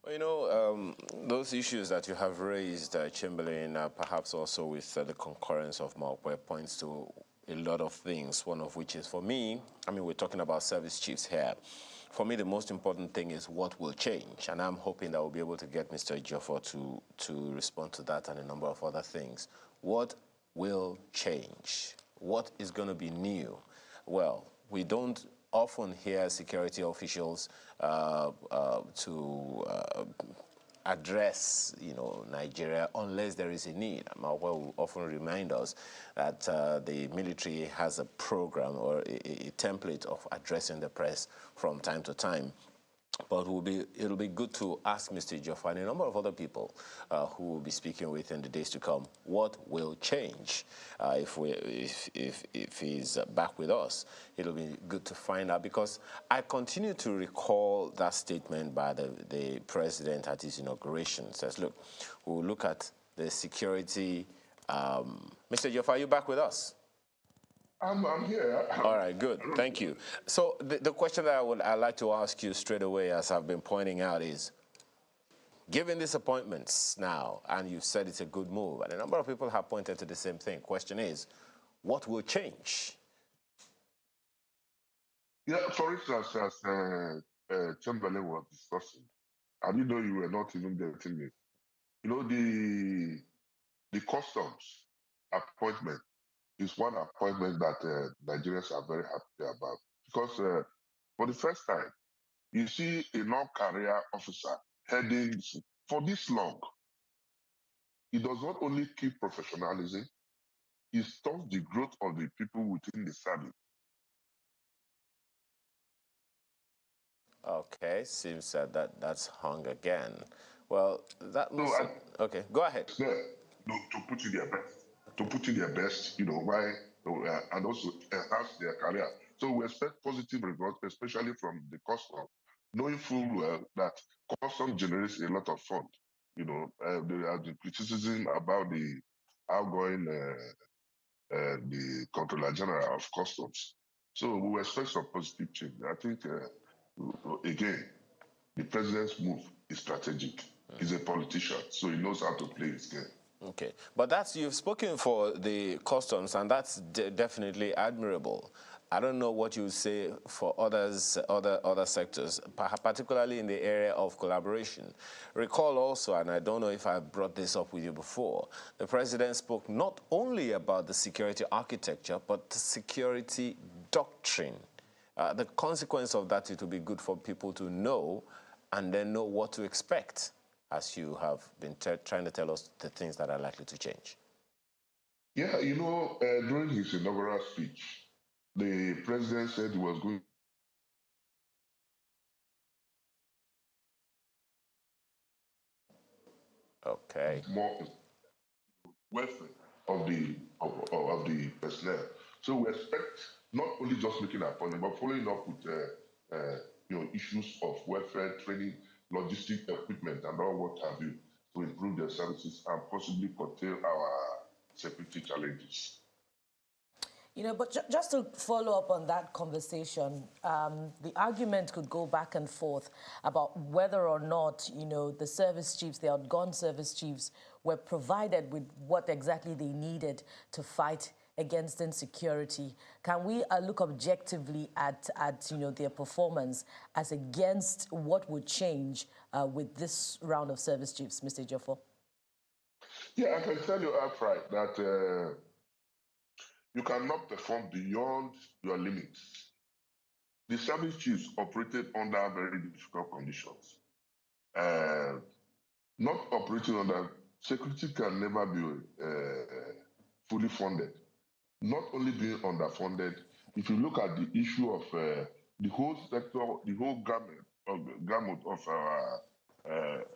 Well, you know, those issues that you have raised, Chamberlain, perhaps also with the concurrence of Mokwe, points to a lot of things, one of which is, for me, I mean, we're talking about service chiefs here. for me, the most important thing is what will change. And I'm hoping that we'll be able to get Mr. Ejiofor to respond to that and a number of other things. What will change? What is going to be new? Well, we don't often hear security officials address, Nigeria unless there is a need. Well, will often remind us that the military has a program or a template of addressing the press from time to time. But it'll be good to ask Mr. Ejiofor and a number of other people who will be speaking with in the days to come. What will change if he's back with us? It'll be good to find out, because I continue to recall that statement by the president at his inauguration. It says, "Look, we'll look at the security." Mr. Ejiofor, are you back with us? I'm here. All right, good. Thank you. So the question that I'd like to ask you straight away, as I've been pointing out, is, given these appointments now, and you said it's a good move, and a number of people have pointed to the same thing. Question is, what will change? Yeah, for instance, as Chamberlain was discussing, I didn't know you were not even getting me. The customs appointment is one appointment that Nigerians are very happy about, because for the first time, you see a non-career officer heading for this long. It does not only keep professionalism, it stops the growth of the people within the service. Okay, seems that's hung again. Well, that must... So okay, go ahead. There, to put in their best, why, and also enhance their career. So we expect positive results, especially from the custom, knowing full well that custom generates a lot of fund. There has been criticism about the outgoing the Controller General of Customs. So we expect some positive change. I think, again, the president's move is strategic. He's a politician, so he knows how to play his game. Okay, but you've spoken for the customs, and that's definitely admirable. I don't know what you would say for other sectors, particularly in the area of collaboration. Recall also, and I don't know if I brought this up with you before, the president spoke not only about the security architecture, but the security doctrine. The consequence of that, it will be good for people to know and then know what to expect, as you have been trying to tell us the things that are likely to change. Yeah, during his inaugural speech, the president said he was going more welfare of the personnel. So we expect not only just making an appointment, but following up with issues of welfare, training, logistic equipment, and all what have you, to improve their services and possibly curtail our security challenges. But just to follow up on that conversation, the argument could go back and forth about whether or not, the service chiefs, the outgone service chiefs, were provided with what exactly they needed to fight against insecurity. Can we look objectively at their performance as against what would change with this round of service chiefs, Mr. Ejiofor? Yeah, I can tell you outright that you cannot perform beyond your limits. The service chiefs operated under very difficult conditions. Not operating under security can never be fully funded. Not only being underfunded, if you look at the issue of the whole sector, the whole gamut of our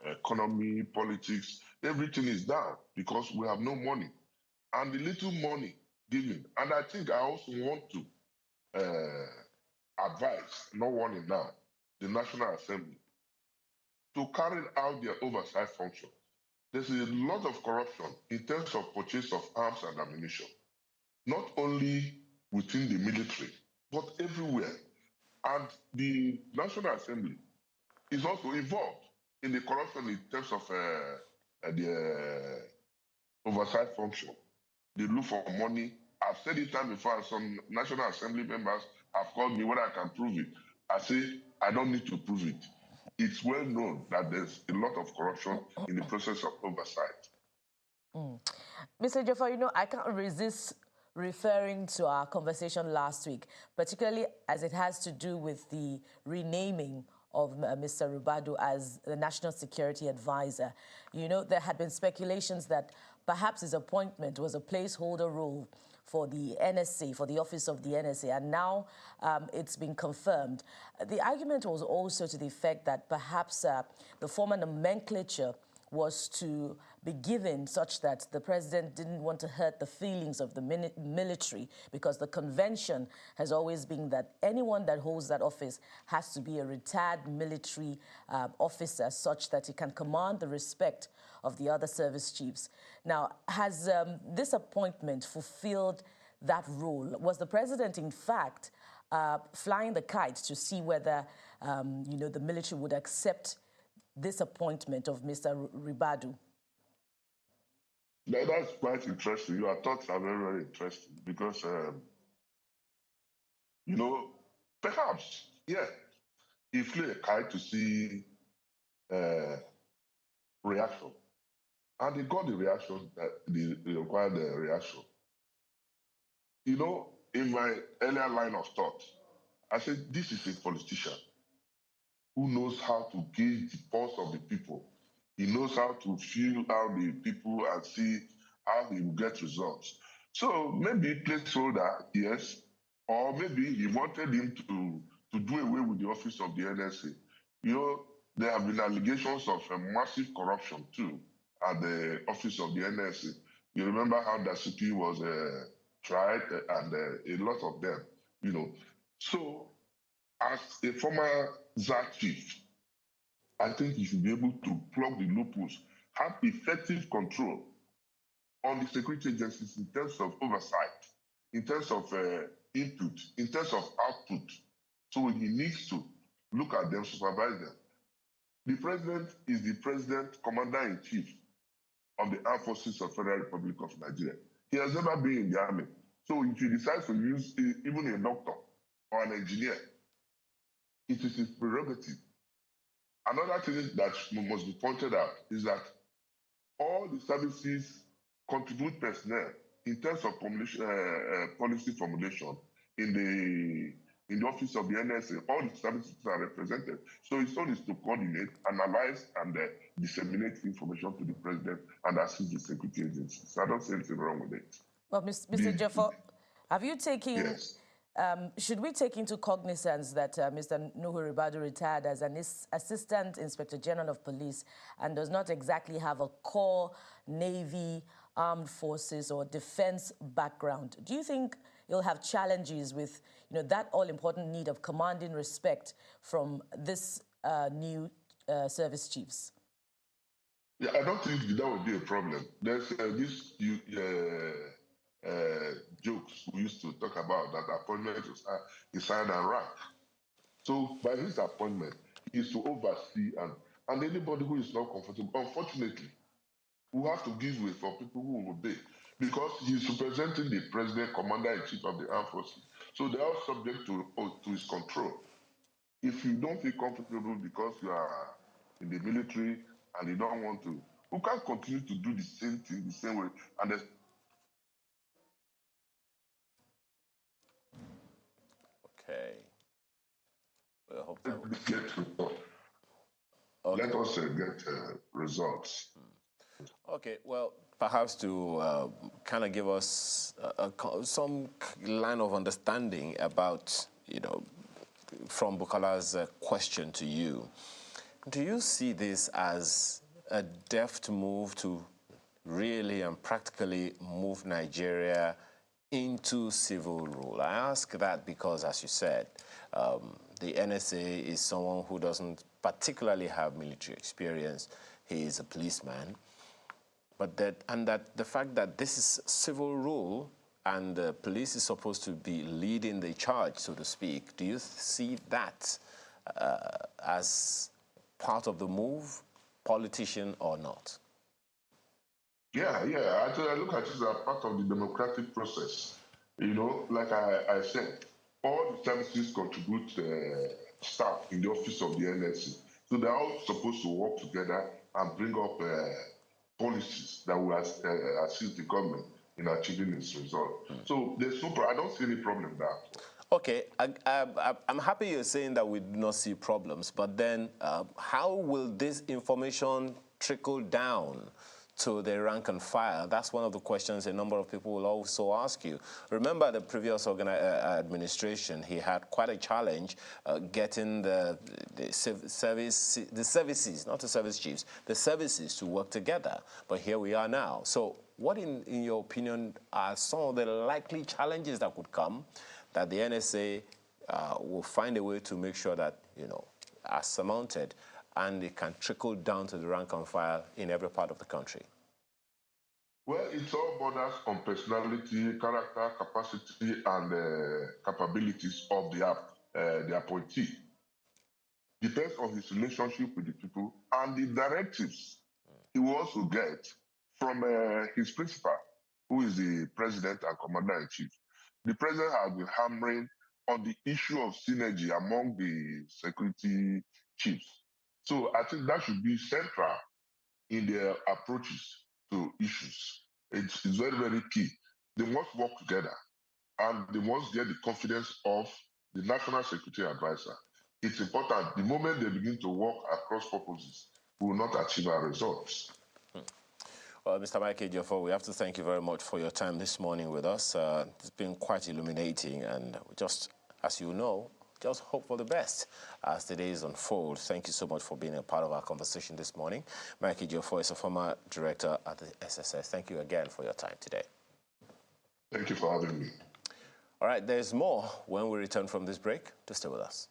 economy, politics, everything is down because we have no money. And the little money given, and I think I also want to advise, not warning now, the National Assembly to carry out their oversight function. There's a lot of corruption in terms of purchase of arms and ammunition, not only within the military, but everywhere. And the National Assembly is also involved in the corruption in terms of the oversight function. They look for money. I've said it time before, and some National Assembly members have called me whether I can prove it. I say, I don't need to prove it. It's well known that there's a lot of corruption in the process of oversight. Mr. Jaffa, you know, I can't resist referring to our conversation last week, particularly as it has to do with the renaming of Mr. Ribadu as the National Security Advisor. You know, there had been speculations that perhaps his appointment was a placeholder role for the NSA, for the office of the NSA, and now it's been confirmed. The argument was also to the effect that perhaps the former nomenclature was to be given such that the president didn't want to hurt the feelings of the military, because the convention has always been that anyone that holds that office has to be a retired military officer, such that he can command the respect of the other service chiefs. Now, has this appointment fulfilled that role? Was the president, in fact, flying the kite to see whether, you know, the military would accept this appointment of Mr. Ribadu? That's quite interesting. Your thoughts are very, very interesting because, you know, perhaps, yeah, he flew a kite to see reaction. And he got the reaction, the required reaction. You know, in my earlier line of thought, I said, this is a politician who knows how to gauge the pulse of the people. He knows how to feel out the people and see how he will get results. So maybe placeholder, yes, or maybe he wanted him to do away with the office of the NSA. You know, there have been allegations of massive corruption too at the office of the NSA. You remember how the CP was tried and a lot of them, you know. So as a former ZAR chief, I think you should be able to plug the loopholes, have effective control on the security agencies in terms of oversight, in terms of input, in terms of output. So when he needs to look at them, supervise them. The president is the president, commander-in-chief of the Armed Forces of the Federal Republic of Nigeria. He has never been in the army. So if he decides to use even a doctor or an engineer, it is his prerogative. Another thing that must be pointed out is that all the services contribute personnel in terms of policy formulation in the office of the NSA. All the services are represented. So his own is to coordinate, analyze, and disseminate information to the president and assist the security agencies. So I don't see anything wrong with it. Well, Mr. Jeffo, have you taken... Yes. Should we take into cognizance that Mr. Nuhu Ribadu retired as an Assistant Inspector General of Police and does not exactly have a core Navy, Armed Forces or defense background? Do you think you'll have challenges with, you know, that all-important need of commanding respect from this new service chiefs? Yeah, I don't think that would be a problem. There's this jokes we used to talk about that appointment is sign and rank. So by his appointment is to oversee and anybody who is not comfortable, unfortunately, we have to give way for people who will obey because he's representing the president, commander-in-chief of the armed forces. So they are subject to his control. If you don't feel comfortable because you are in the military and you don't want to, you can't continue to do the same thing the same way. And okay. We hope that we get results. Okay. Let us get results. Okay, well, perhaps to kind of give us some line of understanding about, you know, from Bukala's question to you, do you see this as a deft move to really and practically move Nigeria into civil rule? I ask that because, as you said, the NSA is someone who doesn't particularly have military experience. He is a policeman. But the fact that this is civil rule and the police is supposed to be leading the charge, so to speak, do you see that as part of the move, politician or not? Yeah. I look at it as a part of the democratic process. You know, like I said, all the services contribute staff in the office of the NSC. So they're all supposed to work together and bring up policies that will assist the government in achieving its result. So there's no, I don't see any problem with that. Okay, I'm happy you're saying that we do not see problems, but then how will this information trickle down to the rank and file? That's one of the questions a number of people will also ask you. Remember the previous administration, he had quite a challenge getting the services, not the service chiefs, the services to work together. But here we are now. So what, in your opinion, are some of the likely challenges that could come that the NSA will find a way to make sure that, are surmounted and it can trickle down to the rank and file in every part of the country? Well, it all borders on personality, character, capacity, and capabilities of the appointee. Depends on his relationship with the people and the directives he will also get from his principal, who is the president and commander-in-chief. The president has been hammering on the issue of synergy among the security chiefs. So I think that should be central in their approaches to issues. It's very, very key. They must work together and they must get the confidence of the National Security Advisor. It's important. The moment they begin to work across purposes, we will not achieve our results. Well, Mr. Mike Ejiofor, we have to thank you very much for your time this morning with us. It's been quite illuminating, and just, as you know, just hope for the best as the days unfold. Thank you so much for being a part of our conversation this morning. Mike Ejiofor is a former director at the SSS. Thank you again for your time today. Thank you for having me. All right, there's more when we return from this break. Just stay with us.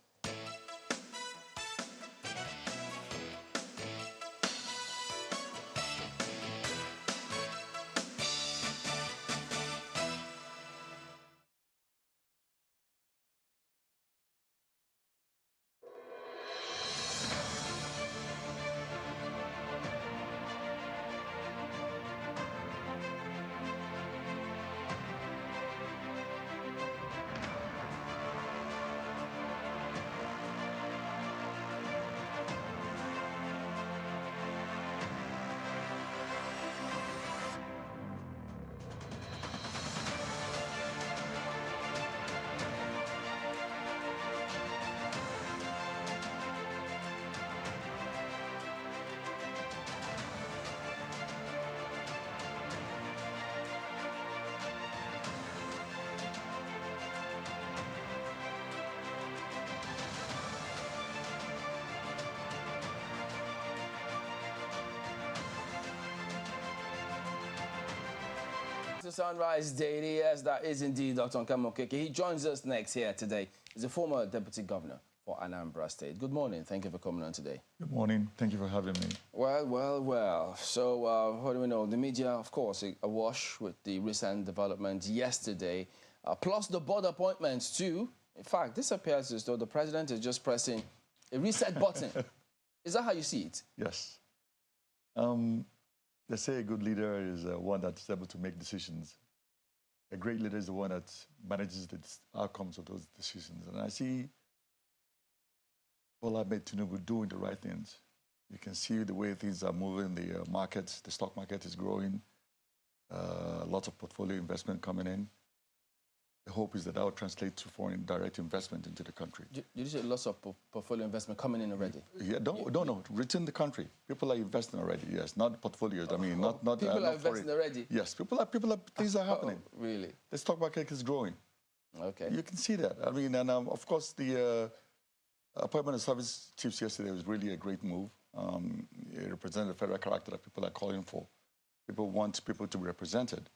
To Sunrise Daily, yes, that is indeed Dr. Nkamokeke. He joins us next here today. He's a former deputy governor for Anambra State. Good morning. Thank you for coming on today. Good morning. Thank you for having me. Well. So, what do we know? The media, of course, awash with the recent developments yesterday, plus the board appointments too. In fact, this appears as though the president is just pressing a reset button. Is that how you see it? Yes. They say a good leader is one that's able to make decisions. A great leader is the one that manages the outcomes of those decisions. And I see Bola Tinubu doing the right things. You can see the way things are moving. The market, the stock market is growing. Lots of portfolio investment coming in. The hope is that will translate to foreign direct investment into the country. Did you say lots of portfolio investment coming in already? Yeah, don't know. Within the country, people are investing already. Yes, not portfolios. I mean, not people are investing already. Yes, things are happening. Really? The stock market is growing. Okay. You can see that. I mean, and of course, the appointment of service chiefs yesterday was really a great move. It represented the federal character that people are calling for. People want people to be represented.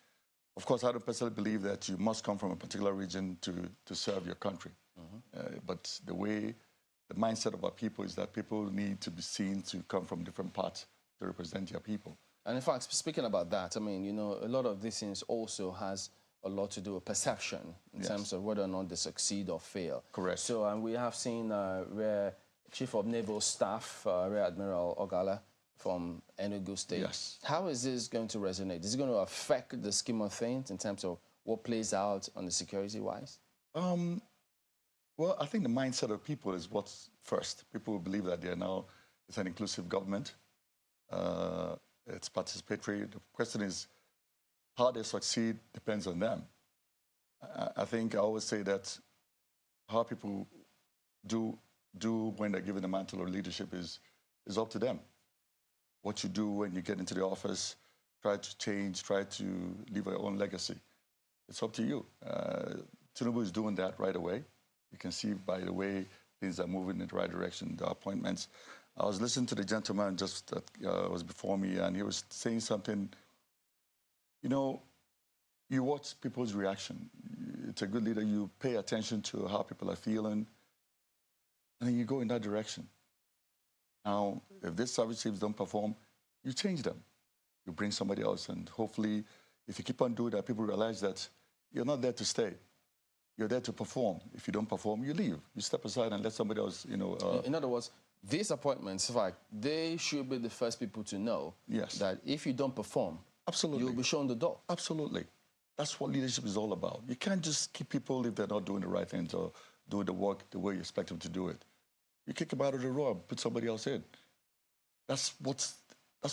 Of course, I don't personally believe that you must come from a particular region to serve your country. But the mindset of our people is that people need to be seen to come from different parts to represent your people. And in fact, speaking about that, I mean, a lot of these things also has a lot to do with perception in terms of whether or not they succeed or fail. Correct. So, and we have seen where Chief of Naval Staff, Rear Admiral Ogala, from Enugu State. Yes. How is this going to resonate? Is it going to affect the scheme of things in terms of what plays out on the security-wise? Well, Well, I think the mindset of people is what's first. People will believe that it's an inclusive government. It's participatory. The question is, how they succeed depends on them. I think I always say that how people do when they're given the mantle of leadership is up to them. What you do when you get into the office, try to change, try to leave your own legacy. It's up to you. Tinubu is doing that right away. You can see by the way things are moving in the right direction, the appointments. I was listening to the gentleman just that was before me, and he was saying something. You know, you watch people's reaction. It's a good leader. You pay attention to how people are feeling, and then you go in that direction. Now, if these service chiefs don't perform, you change them. You bring somebody else, and hopefully, if you keep on doing that, people realize that you're not there to stay. You're there to perform. If you don't perform, you leave. You step aside and let somebody else, In other words, these appointments, in fact, they should be the first people to know that if you don't perform, absolutely, you'll be shown the door. Absolutely. That's what leadership is all about. You can't just keep people if they're not doing the right things or doing the work the way you expect them to do it. You kick them out of the row, put somebody else in. That's what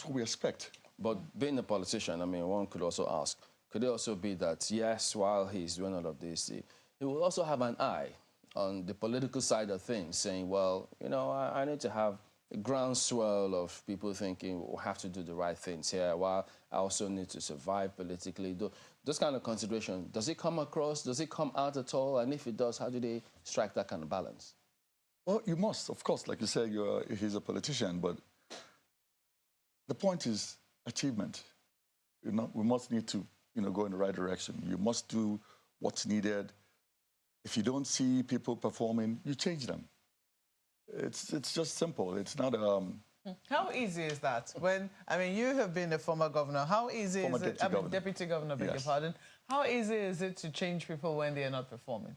we expect. But being a politician, I mean, one could also ask, could it also be that, yes, while he's doing all of this, he will also have an eye on the political side of things, saying, well, I need to have a groundswell of people thinking we'll have to do the right things here, while I also need to survive politically. Those kind of considerations, does it come across? Does it come out at all? And if it does, how do they strike that kind of balance? Well, you must, of course. Like you said, he's a politician, but the point is achievement. We must need to, go in the right direction. You must do what's needed. If you don't see people performing, you change them. It's just simple. It's not. How easy is that? You have been a former governor. How easy is it? Deputy governor, beg your pardon. How easy is it to change people when they are not performing?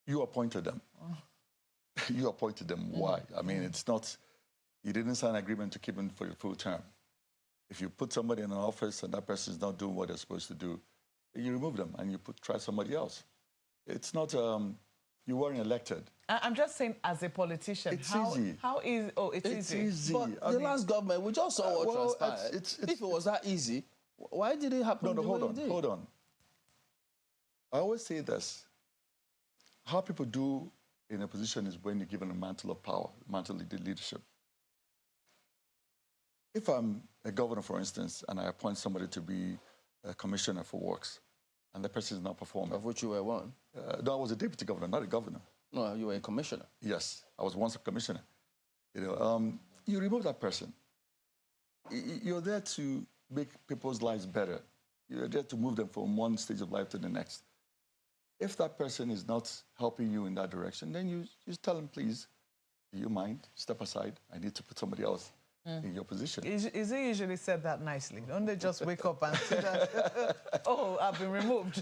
You appointed them. You appointed them. Why? I mean, it's not. You didn't sign an agreement to keep them for your full term. If you put somebody in an office and that person is not doing what they're supposed to do, you remove them and you try somebody else. It's not. You weren't elected. I'm just saying, as a politician, it's easy. How easy? Oh, it's easy. But the last government, we just saw what transpired. If it was that easy, why did it happen? No, hold on. I always say this: how people do in a position is when you're given a mantle of power, mantle of leadership. If I'm a governor, for instance, and I appoint somebody to be a commissioner for works, and the person is not performing. Of which you were one? No, I was a deputy governor, not a governor. No, you were a commissioner. Yes, I was once a commissioner. You remove that person. You're there to make people's lives better. You're there to move them from one stage of life to the next. If that person is not helping you in that direction, then you just tell them, please, do you mind? Step aside. I need to put somebody else in your position. Is it usually said that nicely? Don't they just wake up and say that, oh, I've been removed?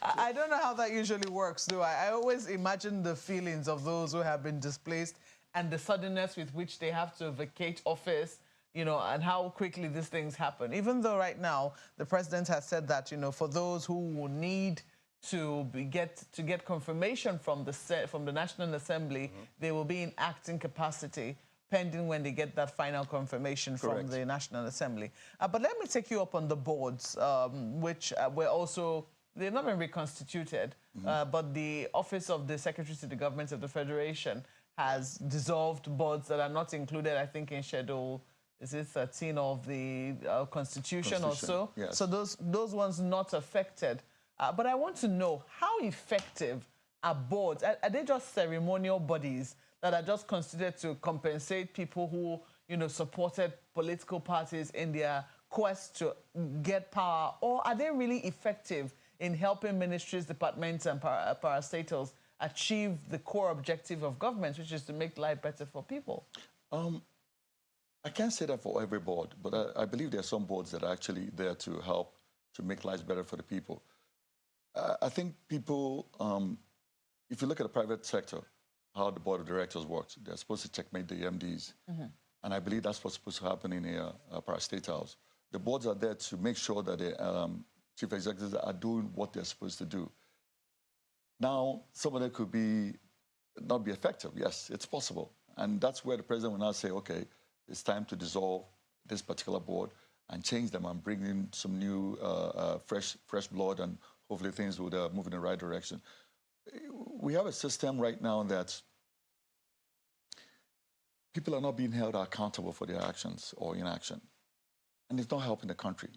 I don't know how that usually works, do I? I always imagine the feelings of those who have been displaced and the suddenness with which they have to vacate office, and how quickly these things happen. Even though right now the president has said that, for those who will need to get confirmation from the National Assembly, they will be in acting capacity, pending when they get that final confirmation from the National Assembly. But let me take you up on the boards, which were also, they've not been reconstituted, but the Office of the Secretary to the Government of the Federation has dissolved boards that are not included, I think, in Schedule, is it 13 of the Constitution or so? Yes. So those ones not affected. But I want to know, how effective are boards? Are they just ceremonial bodies that are just considered to compensate people who, supported political parties in their quest to get power? Or are they really effective in helping ministries, departments, and parastatals achieve the core objective of government, which is to make life better for people? I can't say that for every board, but I believe there are some boards that are actually there to help to make lives better for the people. I think people, if you look at the private sector, how the board of directors works, they're supposed to checkmate the MDs. And I believe that's what's supposed to happen in a parastate house. The boards are there to make sure that the chief executives are doing what they're supposed to do. Now, some of them could not be effective. Yes, it's possible. And that's where the president will now say, okay, it's time to dissolve this particular board and change them and bring in some new fresh blood, and hopefully things would move in the right direction. We have a system right now that people are not being held accountable for their actions or inaction, and it's not helping the country.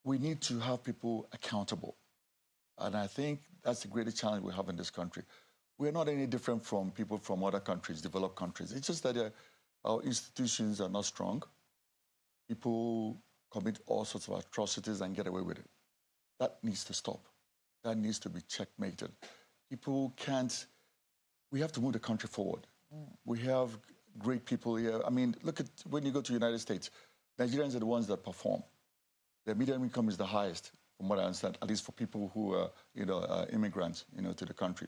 We need to have people accountable, and I think that's the greatest challenge we have in this country. We're not any different from people from other countries, developed countries. It's just that our institutions are not strong. People commit all sorts of atrocities and get away with it. That needs to stop. That needs to be checkmated. People can't. We have to move the country forward. We have great people here. I mean, look at when you go to the United States, Nigerians are the ones that perform. Their median income is the highest, from what I understand, at least for people who are, immigrants, to the country.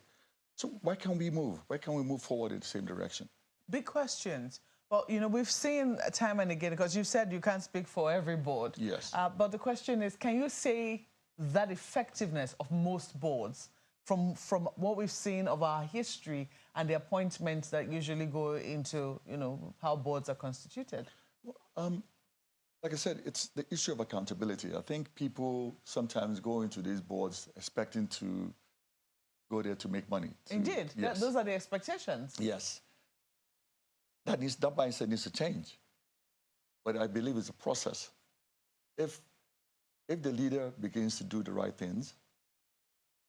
So why can't we move? Why can't we move forward in the same direction? Big questions. Well, we've seen time and again, because you said you can't speak for every board. Yes. But the question is, can you say that effectiveness of most boards from what we've seen of our history and the appointments that usually go into, how boards are constituted? Like I said, it's the issue of accountability. I think people sometimes go into these boards expecting to go there to make money. Indeed. Yes. Those are the expectations. Yes. That mindset needs to change. But I believe it's a process. If the leader begins to do the right things,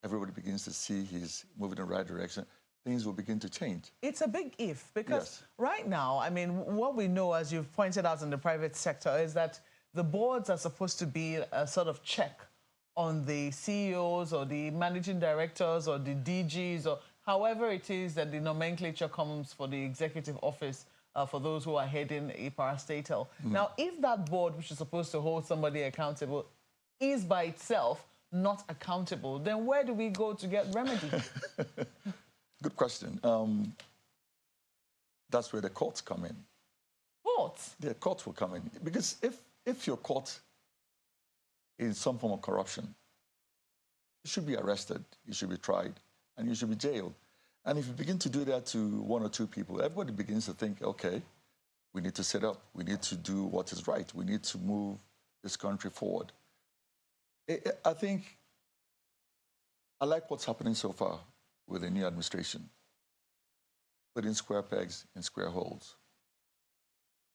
everybody begins to see he's moving in the right direction, things will begin to change. It's a big if, because yes. Right now, I mean, what we know, as you've pointed out in the private sector, is that the boards are supposed to be a sort of check on the CEOs or the managing directors or the DGs or however it is that the nomenclature comes for the executive office for those who are heading a parastatal. Now, if that board, which is supposed to hold somebody accountable, is by itself not accountable, then where do we go to get remedy? Good question. That's where the courts come in. Courts? The courts will come in. Because if you're caught in some form of corruption, you should be arrested, you should be tried, and you should be jailed. And if you begin to do that to one or two people, everybody begins to think, okay, we need to set up, we need to do what is right, we need to move this country forward. I think I like what's happening so far with the new administration, putting square pegs in square holes.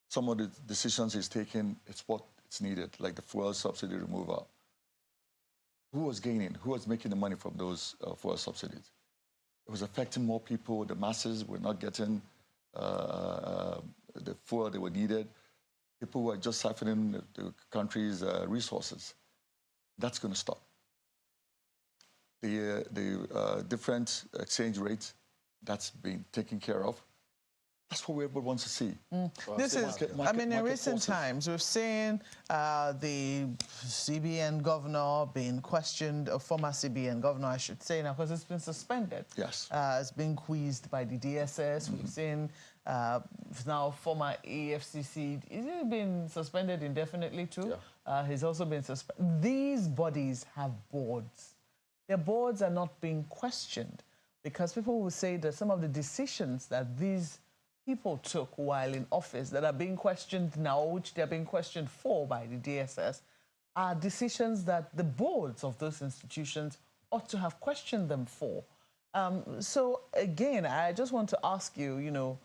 Some of the decisions he's taken, it's what it's needed, like the fuel subsidy removal. Who was gaining? Who was making the money from those fuel subsidies? It was affecting more people. The masses were not getting the fuel they were needed. People were just siphoning the country's resources. That's going to stop. The different exchange rates, that's being taken care of. That's what everybody wants to see. This is, I mean, in recent times, we've seen the CBN governor being questioned, a former CBN governor, I should say now, because it's been suspended. Yes. It's been quizzed by the DSS. We've seen now former EFCC. Is he been suspended indefinitely too? Yeah. He's also been suspended. These bodies have boards. Their boards are not being questioned because people will say that some of the decisions that these people took while in office that are being questioned now, which they're being questioned for by the DSS, are decisions that the boards of those institutions ought to have questioned them for. So again, I just want to ask you,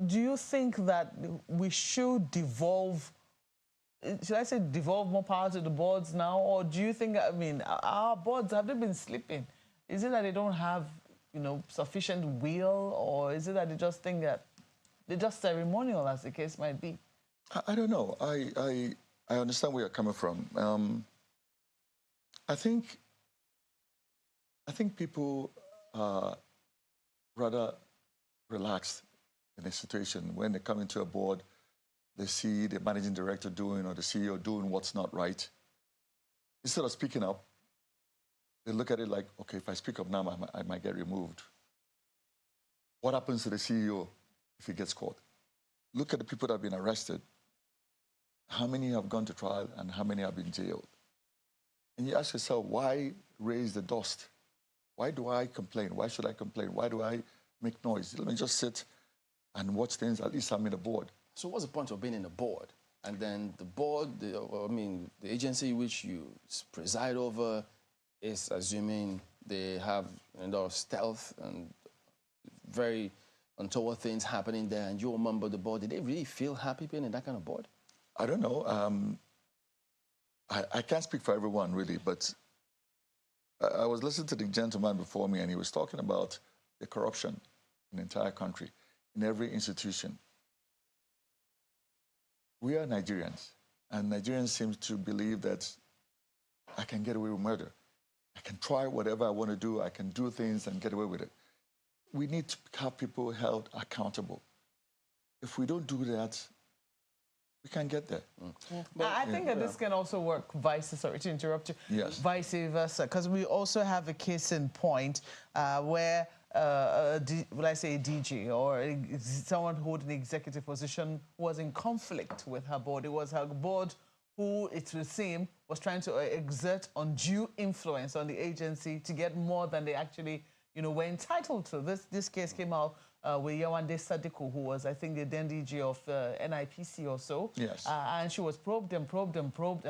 do you think that we should devolve, should I say devolve more power to the boards now? Or do you think, I mean, our boards, have they been sleeping? Is it that they don't have, sufficient will? Or is it that they just think that they're just ceremonial, as the case might be? I don't know. I understand where you're coming from. I think people are rather relaxed in a situation when they come into a board. They see the managing director doing or the CEO doing what's not right. Instead of speaking up, they look at it like, okay, if I speak up now, I might get removed. What happens to the CEO if he gets caught? Look at the people that have been arrested. How many have gone to trial and how many have been jailed? And you ask yourself, why raise the dust Why do I complain? Why should I complain? Why do I make noise? Let me just sit and watch things. At least I'm in a board. So what's the point of being in a board? And then the board, the agency which you preside over is assuming they have a lot of stealth and very untoward things happening there, and you're a member of the board. Did they really feel happy being in that kind of board? I don't know. I can't speak for everyone, really, but I was listening to the gentleman before me, and he was talking about the corruption in the entire country, in every institution. We are Nigerians, and Nigerians seem to believe that I can get away with murder. I can try whatever I want to do. I can do things and get away with it. We need to have people held accountable. If we don't do that, we can't get there. But I think that this can also work sorry to interrupt you, yes, vice versa, because we also have a case in point where, will I say a DG or someone holding an executive position was in conflict with her board. It was her board who, it would seem, was trying to exert undue influence on the agency to get more than they actually, were entitled to. This case came out with Yawande Sadiku, who was, I think, the then DG of NIPC or so. Yes. And she was probed, and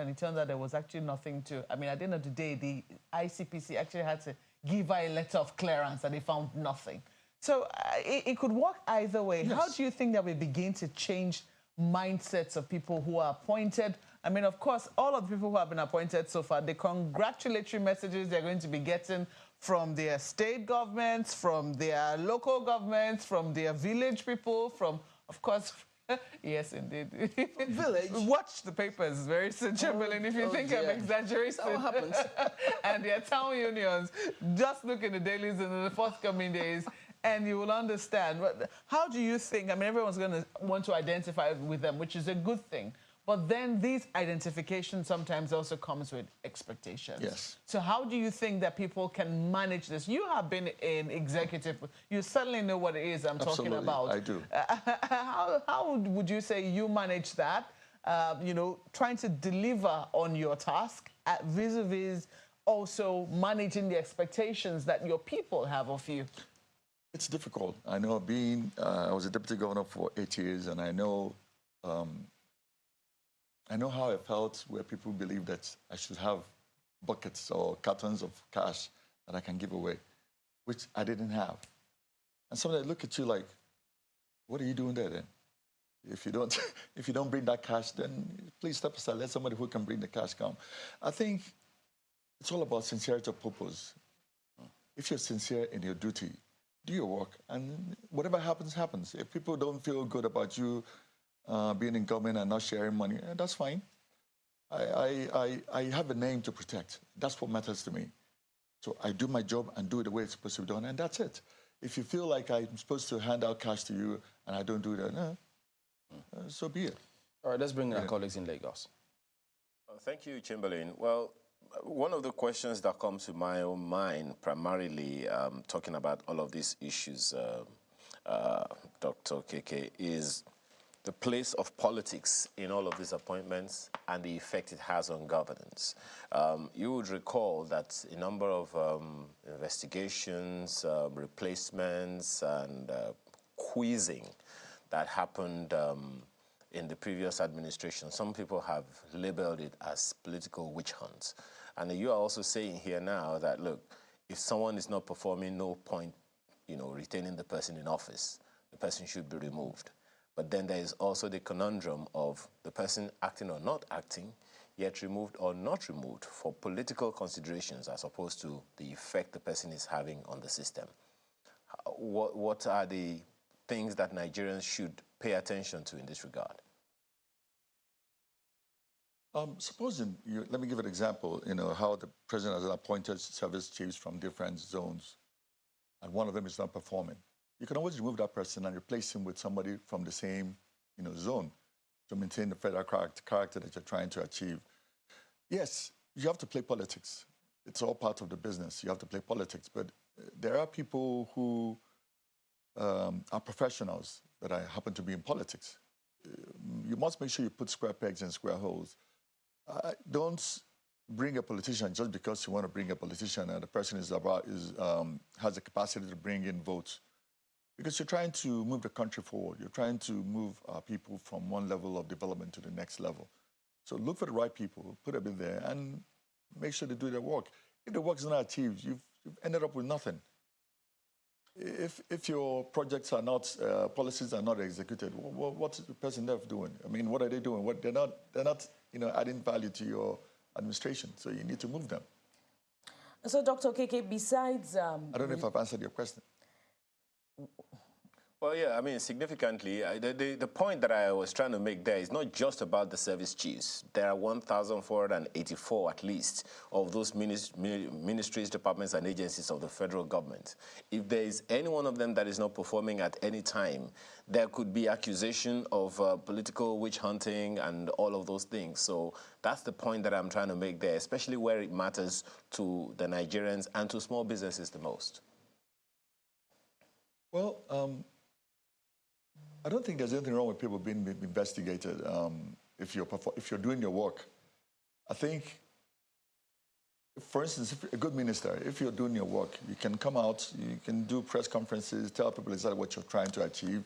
it turned out there was actually nothing to... I mean, at the end of the day, the ICPC actually had to give her a letter of clearance, and they found nothing. So it could work either way. Yes. How do you think that we begin to change mindsets of people who are appointed? I mean, of course, all of the people who have been appointed so far, the congratulatory messages they're going to be getting from their state governments, from their local governments, from their village people, from, of course, yes, indeed. Village? Watch the papers, very sensible, and if you think I'm exaggerating. That's what happens. And their town unions, just look in the dailies in the forthcoming days, and you will understand. But how do you think, I mean, everyone's going to want to identify with them, which is a good thing. But then these identifications sometimes also comes with expectations. Yes. So how do you think that people can manage this? You have been in executive. You certainly know what it is I'm Absolutely, talking about. I do. How would you say you manage that, trying to deliver on your task vis-a-vis also managing the expectations that your people have of you? It's difficult. I know I was a deputy governor for 8 years, and I know how I felt where people believe that I should have buckets or cartons of cash that I can give away, which I didn't have. And somebody look at you like, what are you doing there then? If you don't bring that cash, then please step aside. Let somebody who can bring the cash come. I think it's all about sincerity of purpose. If you're sincere in your duty, do your work, and whatever happens, happens. If people don't feel good about you being in government and not sharing money, that's fine. I have a name to protect. That's what matters to me. So I do my job and do it the way it's supposed to be done, and that's it. If you feel like I'm supposed to hand out cash to you and I don't do that, so be it. All right, let's bring in our colleagues in Lagos. Thank you, Chamberlain. Well, one of the questions that comes to my own mind, primarily talking about all of these issues, Dr. KK, is the place of politics in all of these appointments and the effect it has on governance. You would recall that a number of investigations, replacements, and quizzing that happened in the previous administration, some people have labeled it as political witch hunts. And you are also saying here now that, look, if someone is not performing, no point, retaining the person in office. The person should be removed. But then there is also the conundrum of the person acting or not acting, yet removed or not removed for political considerations as opposed to the effect the person is having on the system. What are the things that Nigerians should pay attention to in this regard? Supposing, let me give an example, how the president has appointed service chiefs from different zones, and one of them is not performing. You can always remove that person and replace him with somebody from the same, zone to maintain the federal character that you're trying to achieve. Yes, you have to play politics. It's all part of the business. You have to play politics. But there are people who are professionals that happen to be in politics. You must make sure you put square pegs in square holes. Don't bring a politician just because you want to bring a politician and the person has the capacity to bring in votes. Because you're trying to move the country forward. You're trying to move people from one level of development to the next level. So look for the right people, put them in there, and make sure they do their work. If the work is not achieved, you've ended up with nothing. If your projects are not, policies are not executed, what's the person left doing? I mean, what are they doing? They're not adding value to your administration. So you need to move them. So, Dr. Okeke, besides... I don't know if I've answered your question. Well, yeah, I mean, significantly, the point that I was trying to make there is not just about the service chiefs. There are 1,484 at least of those ministries, departments, and agencies of the federal government. If there is any one of them that is not performing at any time, there could be accusation of political witch hunting and all of those things. So that's the point that I'm trying to make there, especially where it matters to the Nigerians and to small businesses the most. Well, I don't think there's anything wrong with people being investigated if you're doing your work. I think, for instance, if a good minister, if you're doing your work, you can come out, you can do press conferences, tell people exactly what you're trying to achieve,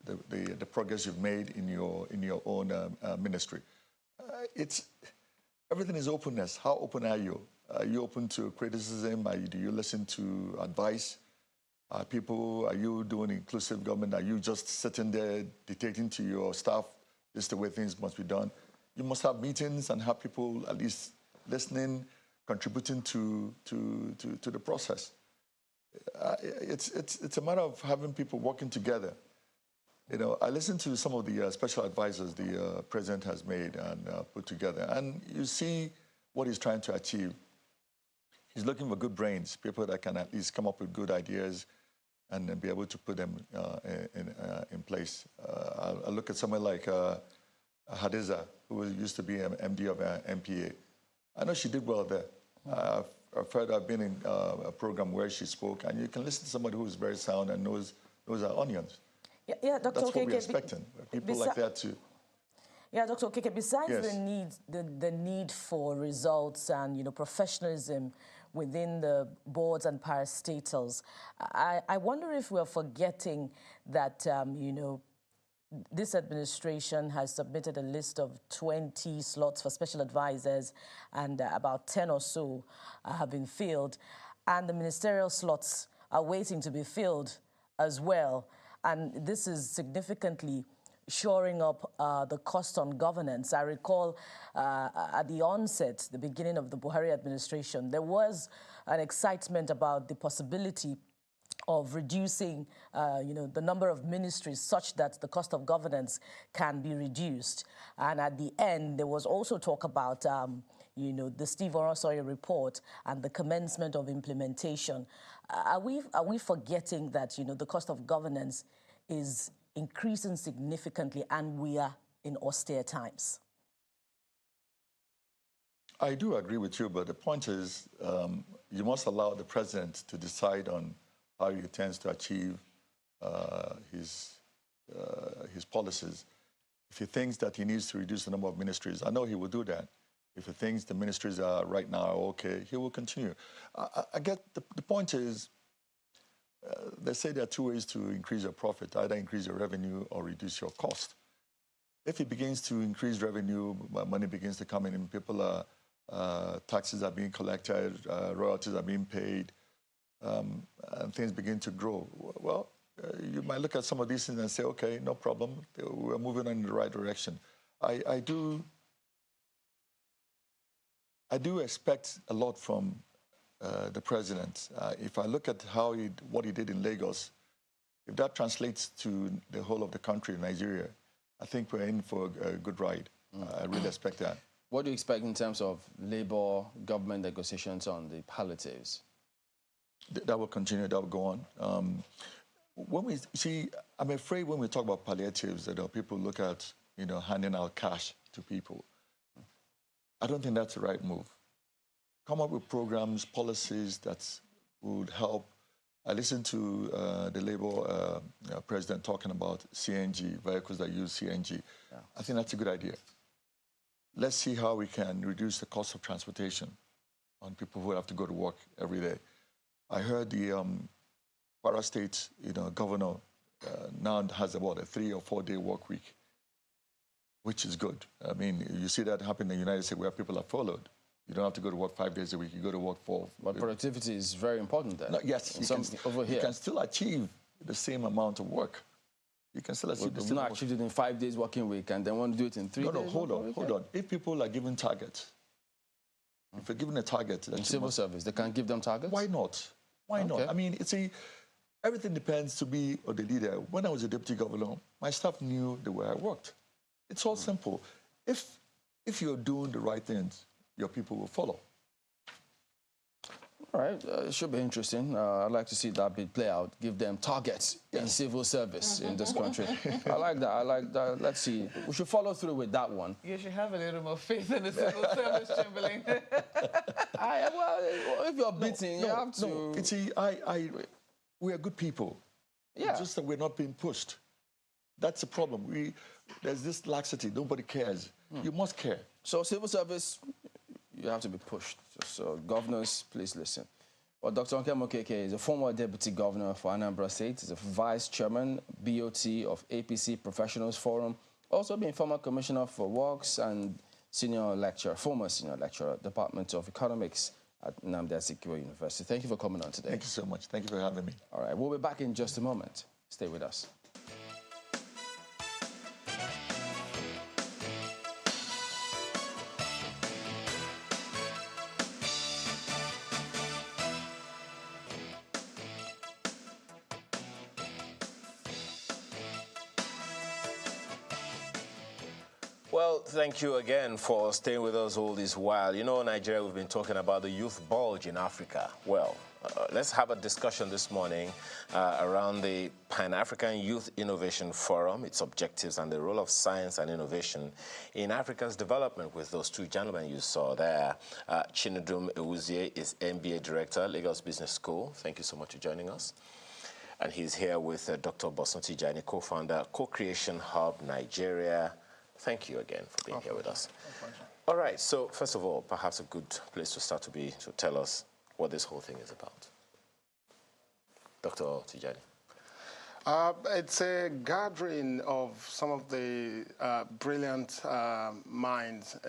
the progress you've made in your own ministry. Everything is openness. How open are you? Are you open to criticism? Do you listen to advice? Are you doing inclusive government? Are you just sitting there dictating to your staff, this is the way things must be done? You must have meetings and have people at least listening, contributing to the process. It's a matter of having people working together. I listened to some of the special advisors the president has made and put together, and you see what he's trying to achieve. He's looking for good brains, people that can at least come up with good ideas and then be able to put them in place. I look at someone like Hadiza, who used to be an MD of MPA. I know she did well there. I've heard I've been in a program where she spoke, and you can listen to somebody who is very sound and knows our onions. Yeah, Dr. That's Okeke, what we're expecting, people like that too. Yeah, Dr. Okeke, besides Yes. the need for results and professionalism within the boards and parastatals, I wonder if we're forgetting that this administration has submitted a list of 20 slots for special advisors, and about 10 or so have been filled, and the ministerial slots are waiting to be filled as well. And this is significantly shoring up the cost on governance. I recall at the onset, the beginning of the Buhari administration, there was an excitement about the possibility of reducing, the number of ministries such that the cost of governance can be reduced. And at the end, there was also talk about, the Steve Orosoye report and the commencement of implementation. Are we forgetting that, the cost of governance is increasing significantly and we are in austere times? I do agree with you, but the point is you must allow the president to decide on how he intends to achieve his policies. If he thinks that he needs to reduce the number of ministries, I know he will do that. If he thinks the ministries are right now okay, he will continue. I get the point is, they say there are two ways to increase your profit, either increase your revenue or reduce your cost. If it begins to increase revenue, money begins to come in, and people taxes are being collected, royalties are being paid, and things begin to grow. Well, you might look at some of these things and say, okay, no problem, we're moving in the right direction. I do expect a lot from the president. If I look at what he did in Lagos, if that translates to the whole of the country, Nigeria, I think we're in for a good ride. I really expect that. What do you expect in terms of labor government negotiations on the palliatives? That will continue, that will go on. When we see, I'm afraid when we talk about palliatives, that people look at, handing out cash to people. I don't think that's the right move. Come up with programs, policies that would help. I listened to the Labour president talking about CNG, vehicles that use CNG. Yeah. I think that's a good idea. let's see how we can reduce the cost of transportation on people who have to go to work every day. I heard the Kwara State, governor now has about a 3 or 4 day work week, which is good. I mean, you see that happen in the United States where people are followed. You don't have to go to work 5 days a week. You go to work 4. But productivity is very important there. No, yes, you can still achieve the same amount of work. You can still achieve the same. Not achieve it in 5 days working week and then want to do it in 3 days. No, hold on. If people are given targets, if you're given a target, in civil service, they can give them targets. Why not? Why not? I mean, everything depends to be on the leader. When I was a deputy governor, my staff knew the way I worked. It's all simple. If you're doing the right things, your people will follow. All right, it should be interesting. I'd like to see that bit play out. Give them targets in civil service in this country. I like that. Let's see. We should follow through with that one. You should have a little more faith in the civil service, Chamberlain. Well, if you're beaten, you have to. No, we are good people. Yeah. It's just that we're not being pushed. That's the problem. There's this laxity. Nobody cares. You must care. So civil service, you have to be pushed. So governors, please listen. Well, Dr. Nkem Okeke is a former deputy governor for Anambra State. He's a vice chairman, BOT of APC Professionals Forum. Also being former commissioner for works and former senior lecturer, Department of Economics at Nnamdi Azikiwe University. Thank you for coming on today. Thank you so much. Thank you for having me. All right, we'll be back in just a moment. Stay with us. Well, thank you again for staying with us all this while. You know, Nigeria, we've been talking about the youth bulge in Africa. Well, let's have a discussion this morning around the Pan-African Youth Innovation Forum, its objectives, and the role of science and innovation in Africa's development with those two gentlemen you saw there. Chinedum Ewuzie is MBA Director, Lagos Business School. Thank you so much for joining us. And he's here with Dr. Bosun Tijani, co-founder, Co-Creation Hub Nigeria. Thank you again for being here with us. All right, so first of all, perhaps a good place to start to be to tell us what this whole thing is about. Dr. Tijani. It's a gathering of some of the brilliant minds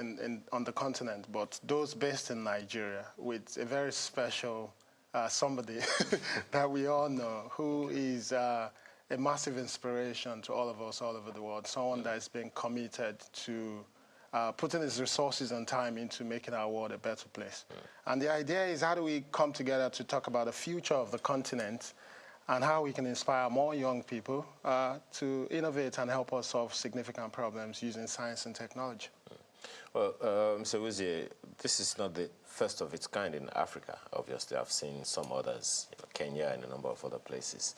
on the continent, but those based in Nigeria, with a very special somebody that we all know, who is a massive inspiration to all of us all over the world, someone that has been committed to putting his resources and time into making our world a better place. And the idea is, how do we come together to talk about the future of the continent and how we can inspire more young people to innovate and help us solve significant problems using science and technology. Well, Mr. Ewuzie, this is not the first of its kind in Africa. Obviously, I've seen some others, Kenya and a number of other places.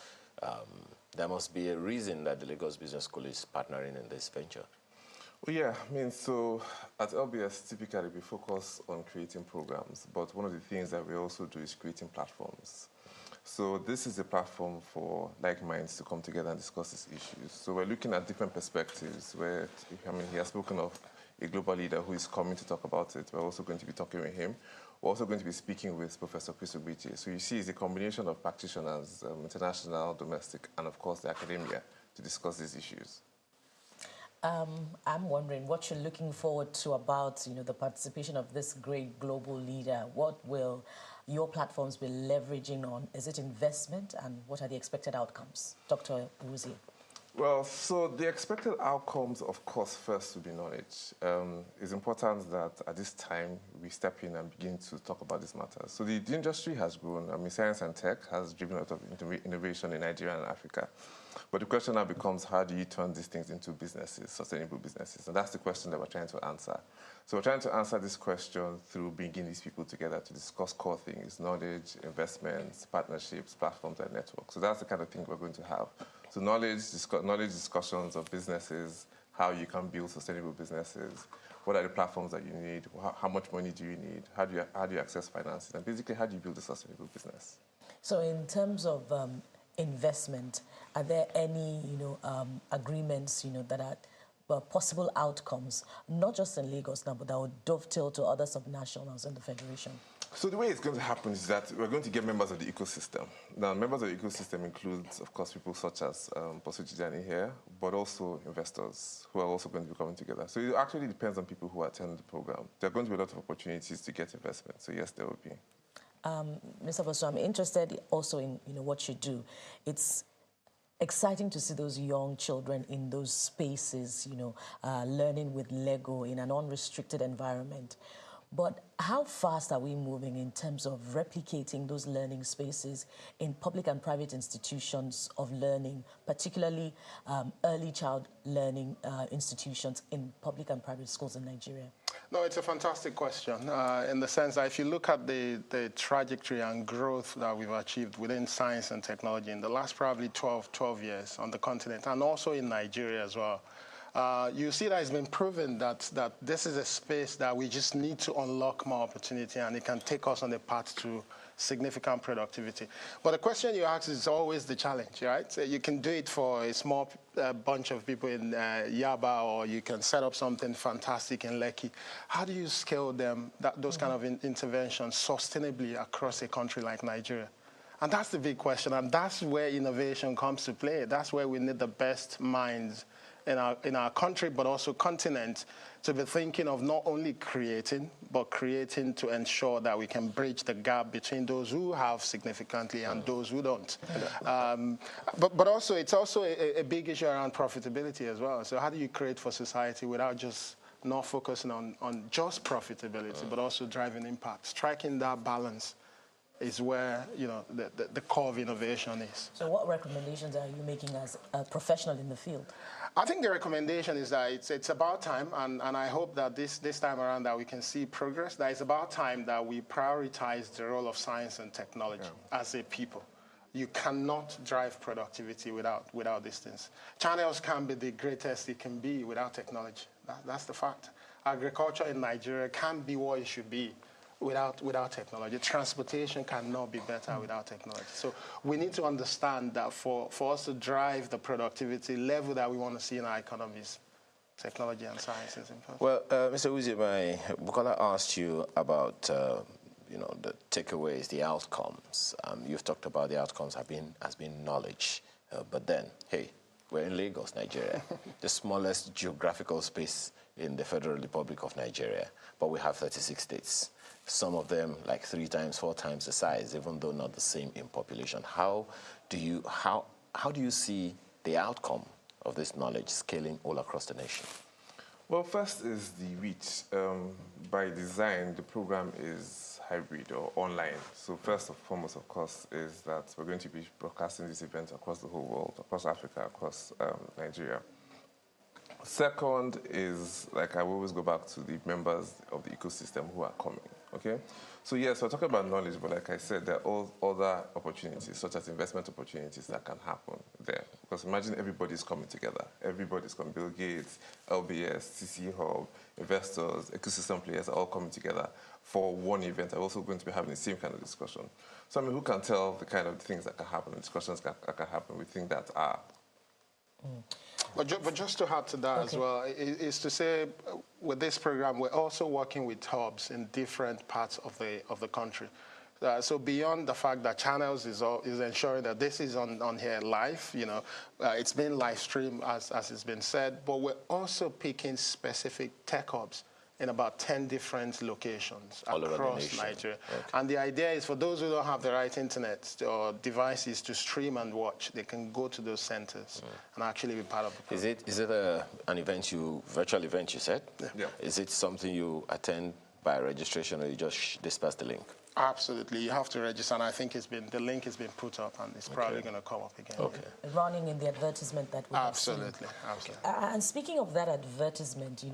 There must be a reason that the Lagos Business School is partnering in this venture. Well, yeah, I mean, so at LBS, typically we focus on creating programs, but one of the things that we also do is creating platforms. So this is a platform for like minds to come together and discuss these issues. So we're looking at different perspectives where, I mean, he has spoken of a global leader who is coming to talk about it. We're also going to be talking with him. We're also going to be speaking with Professor Chris Ogbiti. So you see, it's a combination of practitioners, international, domestic, and of course the academia to discuss these issues. I'm wondering what you're looking forward to about, the participation of this great global leader. What will your platforms be leveraging on? Is it investment, and what are the expected outcomes? Dr. Ewuzie. Well, so the expected outcomes, of course, first would be knowledge. It's important that at this time we step in and begin to talk about this matter. So the industry has grown. I mean, science and tech has driven a lot of innovation in Nigeria and Africa. But the question now becomes, how do you turn these things into businesses, sustainable businesses? And that's the question that we're trying to answer. So we're trying to answer this question through bringing these people together to discuss core things: knowledge, investments, partnerships, platforms, and networks. So that's the kind of thing we're going to have. So knowledge discussions of businesses, how you can build sustainable businesses, what are the platforms that you need, how much money do you need, how do you access financing, and basically how do you build a sustainable business. So in terms of investment, are there any agreements that are possible outcomes, not just in Lagos now, but that would dovetail to other subnationals in the Federation? So the way it's going to happen is that we're going to get members of the ecosystem. Now, members of the ecosystem includes, of course, people such as Posujidani here, but also investors who are also going to be coming together. So it actually depends on people who attend the program. There are going to be a lot of opportunities to get investment. So yes, there will be. Mr. Bosso, I'm interested also in what you do. It's exciting to see those young children in those spaces, learning with Lego in an unrestricted environment. But how fast are we moving in terms of replicating those learning spaces in public and private institutions of learning, particularly early child learning institutions in public and private schools in Nigeria? No, it's a fantastic question in the sense that if you look at the trajectory and growth that we've achieved within science and technology in the last probably 12 years on the continent and also in Nigeria as well, you see that it's been proven that this is a space that we just need to unlock more opportunity, and it can take us on the path to significant productivity. But the question you ask is always the challenge, right? So you can do it for a small bunch of people in Yaba, or you can set up something fantastic in Lekki. How do you scale those kind of interventions sustainably across a country like Nigeria? And that's the big question, and that's where innovation comes to play. That's where we need the best minds in our country, but also continent, to be thinking of not only creating, but creating to ensure that we can bridge the gap between those who have significantly and those who don't. But also, it's also a big issue around profitability as well. So how do you create for society without just not focusing on just profitability, but also driving impact? Striking that balance is where the core of innovation is. So what recommendations are you making as a professional in the field? I think the recommendation is that it's about time, and I hope that this time around that we can see progress, that it's about time that we prioritize the role of science and technology as a people. You cannot drive productivity without these things. Channels can be the greatest it can be without technology. That's the fact. Agriculture in Nigeria can be what it should be without technology. Transportation cannot be better without technology. So we need to understand that for us to drive the productivity level that we want to see in our economies, technology and science is important. Well, Mr. Uzi, Bukola asked you about the takeaways, the outcomes. You've talked about the outcomes has been knowledge. But then, hey, we're in Lagos, Nigeria, the smallest geographical space in the Federal Republic of Nigeria, but we have 36 states. Some of them like 3 times, 4 times the size, even though not the same in population. How do you see the outcome of this knowledge scaling all across the nation? Well, first is the reach. By design, the program is hybrid or online. So first and foremost, of course, is that we're going to be broadcasting this event across the whole world, across Africa, across Nigeria. Second is, like I always go back to the members of the ecosystem who are coming, okay? So yes, we're talking about knowledge, but like I said, there are all other opportunities, such as investment opportunities that can happen there. Because imagine everybody's coming together. Everybody's coming, Bill Gates, LBS, CC Hub, investors, ecosystem players are all coming together for one event. They're also going to be having the same kind of discussion. So I mean, who can tell the kind of things that can happen, the discussions that can happen, we think that are. But just to add to that as well, is to say with this program, we're also working with hubs in different parts of the country. So beyond the fact that Channels is ensuring that this is on here live, it's been live streamed as it's been said, but we're also picking specific tech hubs in about 10 different locations across Nigeria. Okay. And the idea is for those who don't have the right internet or devices to stream and watch, they can go to those centers and actually be part of the program. Is it an virtual event you said? Yeah. Is it something you attend by registration or you just disperse the link? Absolutely, you have to register, and I think the link has been put up, and it's probably going to come up again. Okay. Running in the advertisement that we absolutely. And speaking of that advertisement,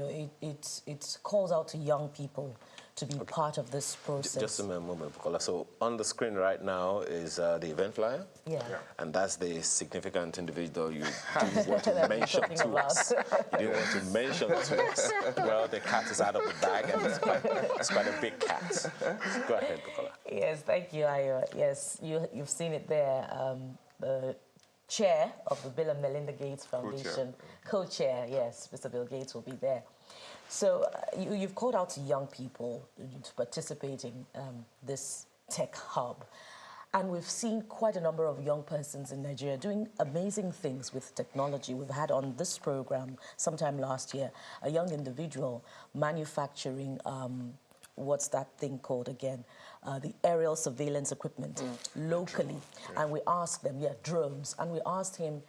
it calls out to young people to be part of this process. Just a moment, Bukola. So on the screen right now is the event flyer. Yeah. And that's the significant individual you didn't want to mention to us. You didn't want to mention to us. Well, the cat is out of the bag, and it's quite a big cat. Go ahead, Bukola. Yes, thank you, Ayo. Yes, you've seen it there. The chair of the Bill and Melinda Gates Foundation, co-chair, yes, Mr. Bill Gates will be there. So you've called out to young people to participate in this tech hub. And we've seen quite a number of young persons in Nigeria doing amazing things with technology. We've had on this program sometime last year a young individual manufacturing, what's that thing called again? The aerial surveillance equipment locally. And we asked them, drones. And we asked him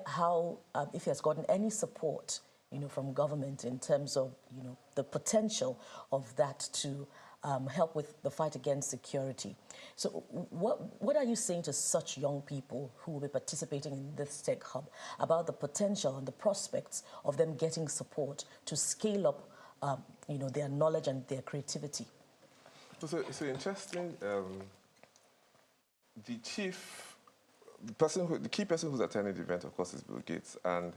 how, if he has gotten any support, from government in terms of, the potential of that to help with the fight against security. So what are you saying to such young people who will be participating in this tech hub about the potential and the prospects of them getting support to scale up, their knowledge and their creativity? So it's interesting. The key person who's attending the event, of course, is Bill Gates, and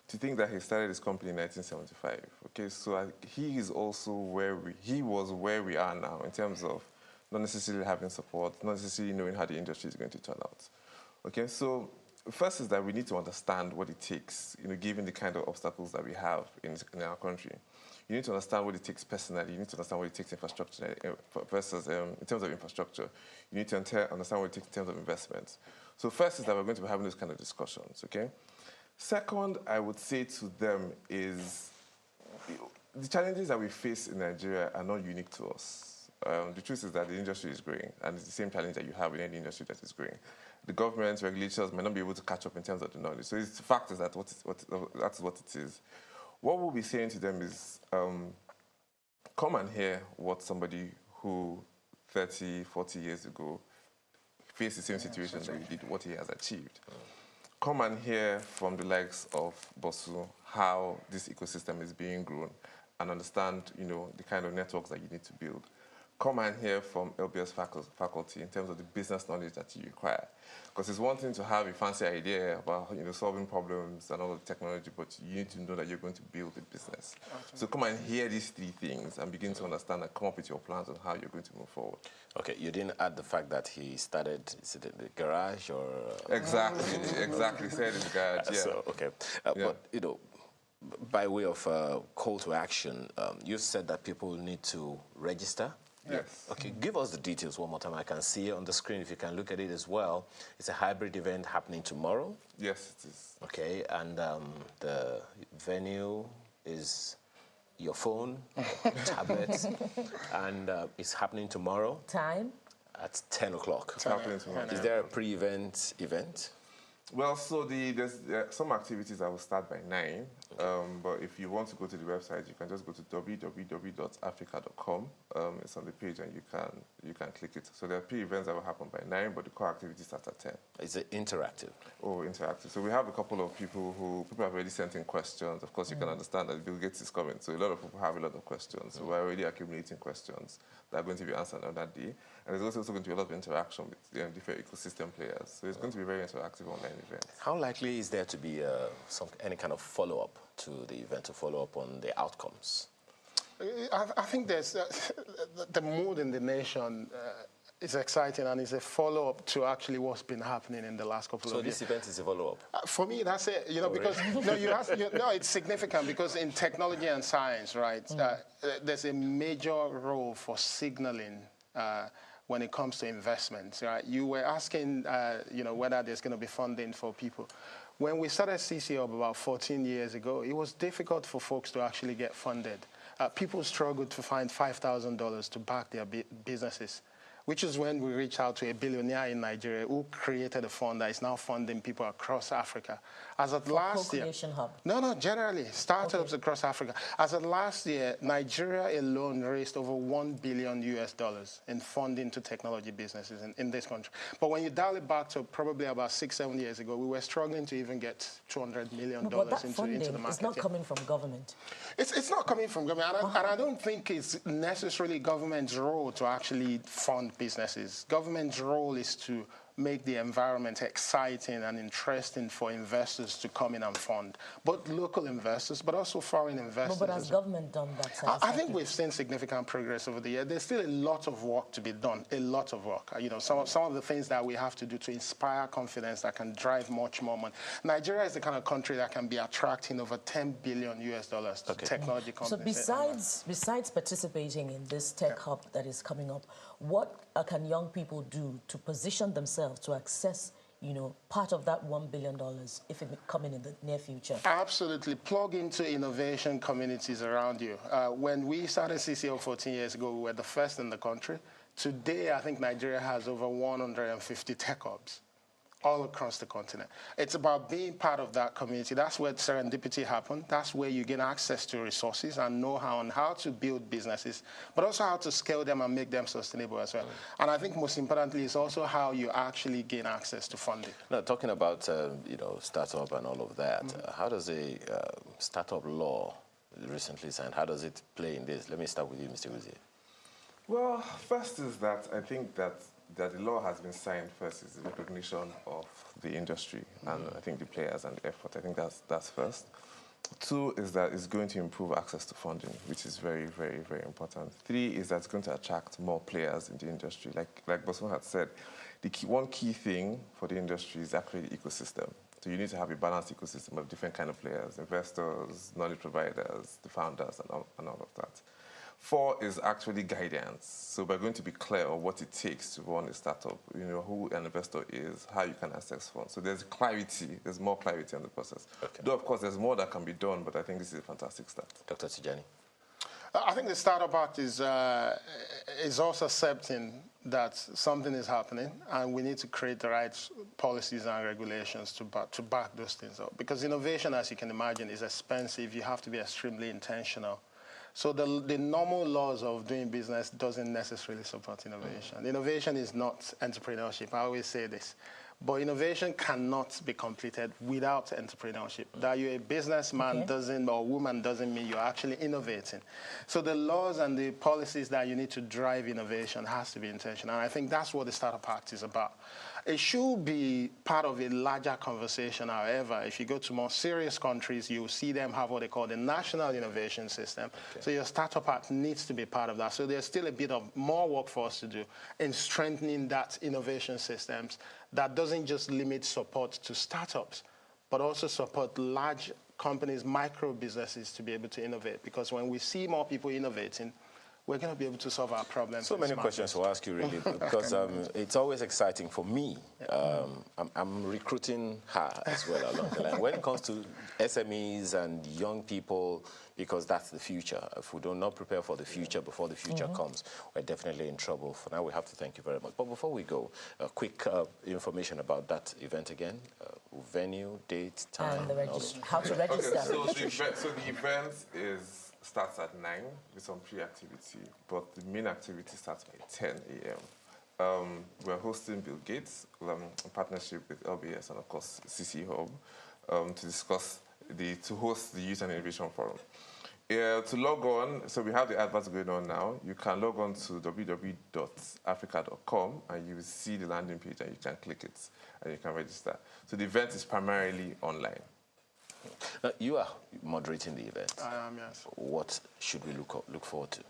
to think that he started his company in 1975. Okay, so he is also where we are now in terms of not necessarily having support, not necessarily knowing how the industry is going to turn out. Okay, so first is that we need to understand what it takes, given the kind of obstacles that we have in our country. You need to understand what it takes personally. You need to understand what it takes infrastructure versus in terms of infrastructure. You need to understand what it takes in terms of investments. So first is that we're going to be having those kind of discussions. Okay. Second, I would say to them is the challenges that we face in Nigeria are not unique to us. The truth is that the industry is growing, and it's the same challenge that you have in any industry that is growing. The government, regulators might not be able to catch up in terms of the knowledge. So it's the fact is that that's what it is. What we'll be saying to them is, come and hear what somebody who 30, 40 years ago faced the same situation that you did, what he has achieved. Come and hear from the likes of Bosu how this ecosystem is being grown and understand, the kind of networks that you need to build. Come and hear from LBS faculty in terms of the business knowledge that you require. Because it's one thing to have a fancy idea about, solving problems and all the technology, but you need to know that you're going to build a business. Absolutely. So come and hear these three things and begin to understand and come up with your plans on how you're going to move forward. Okay, you didn't add the fact that he started, is it in the garage or? Exactly, said in the garage, yeah. So, okay, but, by way of call to action, you said that people need to register. Yes. Okay, give us the details one more time. I can see it on the screen if you can look at it as well. It's a hybrid event happening tomorrow. Yes, it is. Okay, and the venue is your phone, tablet, and it's happening tomorrow. Time? At 10 o'clock. It's happening tomorrow. Is there a pre-event event? Well, so there's some activities that will start by 9, okay. But if you want to go to the website, you can just go to www.africa.com. It's on the page, and you can click it. So there are pre-events that will happen by 9, but the core activity starts at 10. Is it interactive? Oh, interactive. So we have a couple of people have already sent in questions. Of course, you can understand that Bill Gates is coming, so a lot of people have a lot of questions. So we're already accumulating questions that are going to be answered on that day. And there's also going to be a lot of interaction with different ecosystem players. So it's going to be very interactive online event. How likely is there to be any kind of follow-up to the event, to follow up on the outcomes? I think there's the mood in the nation is exciting, and it's a follow-up to actually what's been happening in the last couple of years. So this event is a follow-up? For me, that's it. Because it's significant because in technology and science, right, there's a major role for signaling when it comes to investments, right? You were asking, whether there's going to be funding for people. When we started CC Hub about 14 years ago, it was difficult for folks to actually get funded. People struggled to find $5,000 to back their businesses, which is when we reached out to a billionaire in Nigeria who created a fund that is now funding people across Africa. As of last year, Hub? No, generally, startups across Africa. As of last year, Nigeria alone raised over $1 billion in funding to technology businesses in this country. But when you dial it back to probably about 6-7 years ago, we were struggling to even get $200 million into the market. It's not coming from government. It's not coming from government, and I don't think it's necessarily government's role to actually fund businesses. Government's role is to make the environment exciting and interesting for investors to come in and fund, both local investors, but also foreign investors. But has government done that? I think we've seen significant progress over the years. There's still a lot of work to be done, a lot of work. You know, some of the things that we have to do to inspire confidence that can drive much more money. Nigeria is the kind of country that can be attracting over $10 billion to technology companies. So besides participating in this tech hub that is coming up, what can young people do to position themselves to access, you know, part of that $1 billion if it come in the near future? Absolutely. Plug into innovation communities around you. When we started CCO 14 years ago, we were the first in the country. Today, I think Nigeria has over 150 tech hubs all across the continent. It's about being part of that community. That's where serendipity happens. That's where you gain access to resources and know-how on how to build businesses, but also how to scale them and make them sustainable as well. And I think most importantly, it's also how you actually gain access to funding. Now, talking about you know, startup and all of that, how does a startup law recently signed, how does it play in this? Let me start with you, Mr. Uzie. Well, first is that I think that the law has been signed first is the recognition of the industry and I think the players and the effort. I think that's first. Two is that it's going to improve access to funding, which is very, very, very important. Three is that it's going to attract more players in the industry. Like Bosun had said, one key thing for the industry is actually the ecosystem. So you need to have a balanced ecosystem of different kind of players, investors, knowledge providers, the founders, and all of that. Four is actually guidance. So we're going to be clear on what it takes to run a startup, you know, who an investor is, how you can access funds. So there's clarity, there's more clarity on the process. Okay. Though, of course, there's more that can be done, but I think this is a fantastic start. Dr. Tijani. I think the Startup Act is also accepting that something is happening and we need to create the right policies and regulations to back those things up. Because innovation, as you can imagine, is expensive. You have to be extremely intentional. So the normal laws of doing business doesn't necessarily support innovation. Innovation is not entrepreneurship. I always say this. But innovation cannot be completed without entrepreneurship. That you're a businessman doesn't, or woman doesn't mean you're actually innovating. So the laws and the policies that you need to drive innovation has to be intentional. And I think that's what the Startup Act is about. It should be part of a larger conversation, however. If you go to more serious countries, you'll see them have what they call the National Innovation System. So your Startup Act needs to be part of that. So there's still a bit of more work for us to do in strengthening that innovation systems that doesn't just limit support to startups, but also support large companies, micro businesses to be able to innovate. Because when we see more people innovating, we're going to be able to solve our problems. So many questions to ask you, really, because it's always exciting for me. I'm recruiting her as well along the line. When it comes to SMEs and young people, because that's the future. If we do not prepare for the future before the future comes, we're definitely in trouble. For now, we have to thank you very much. But before we go, quick information about that event again. Venue, date, time. And how to register. Okay, so the event starts at 9 with some pre-activity, but the main activity starts by 10 a.m. We're hosting Bill Gates in partnership with LBS and, of course, CC Hub to discuss to host the Youth and Innovation Forum. To log on, so we have the adverts going on now. You can log on to www.africa.com and you will see the landing page and you can click it and you can register. So the event is primarily online. Now, you are moderating the event. I am, yes. What should we look forward to?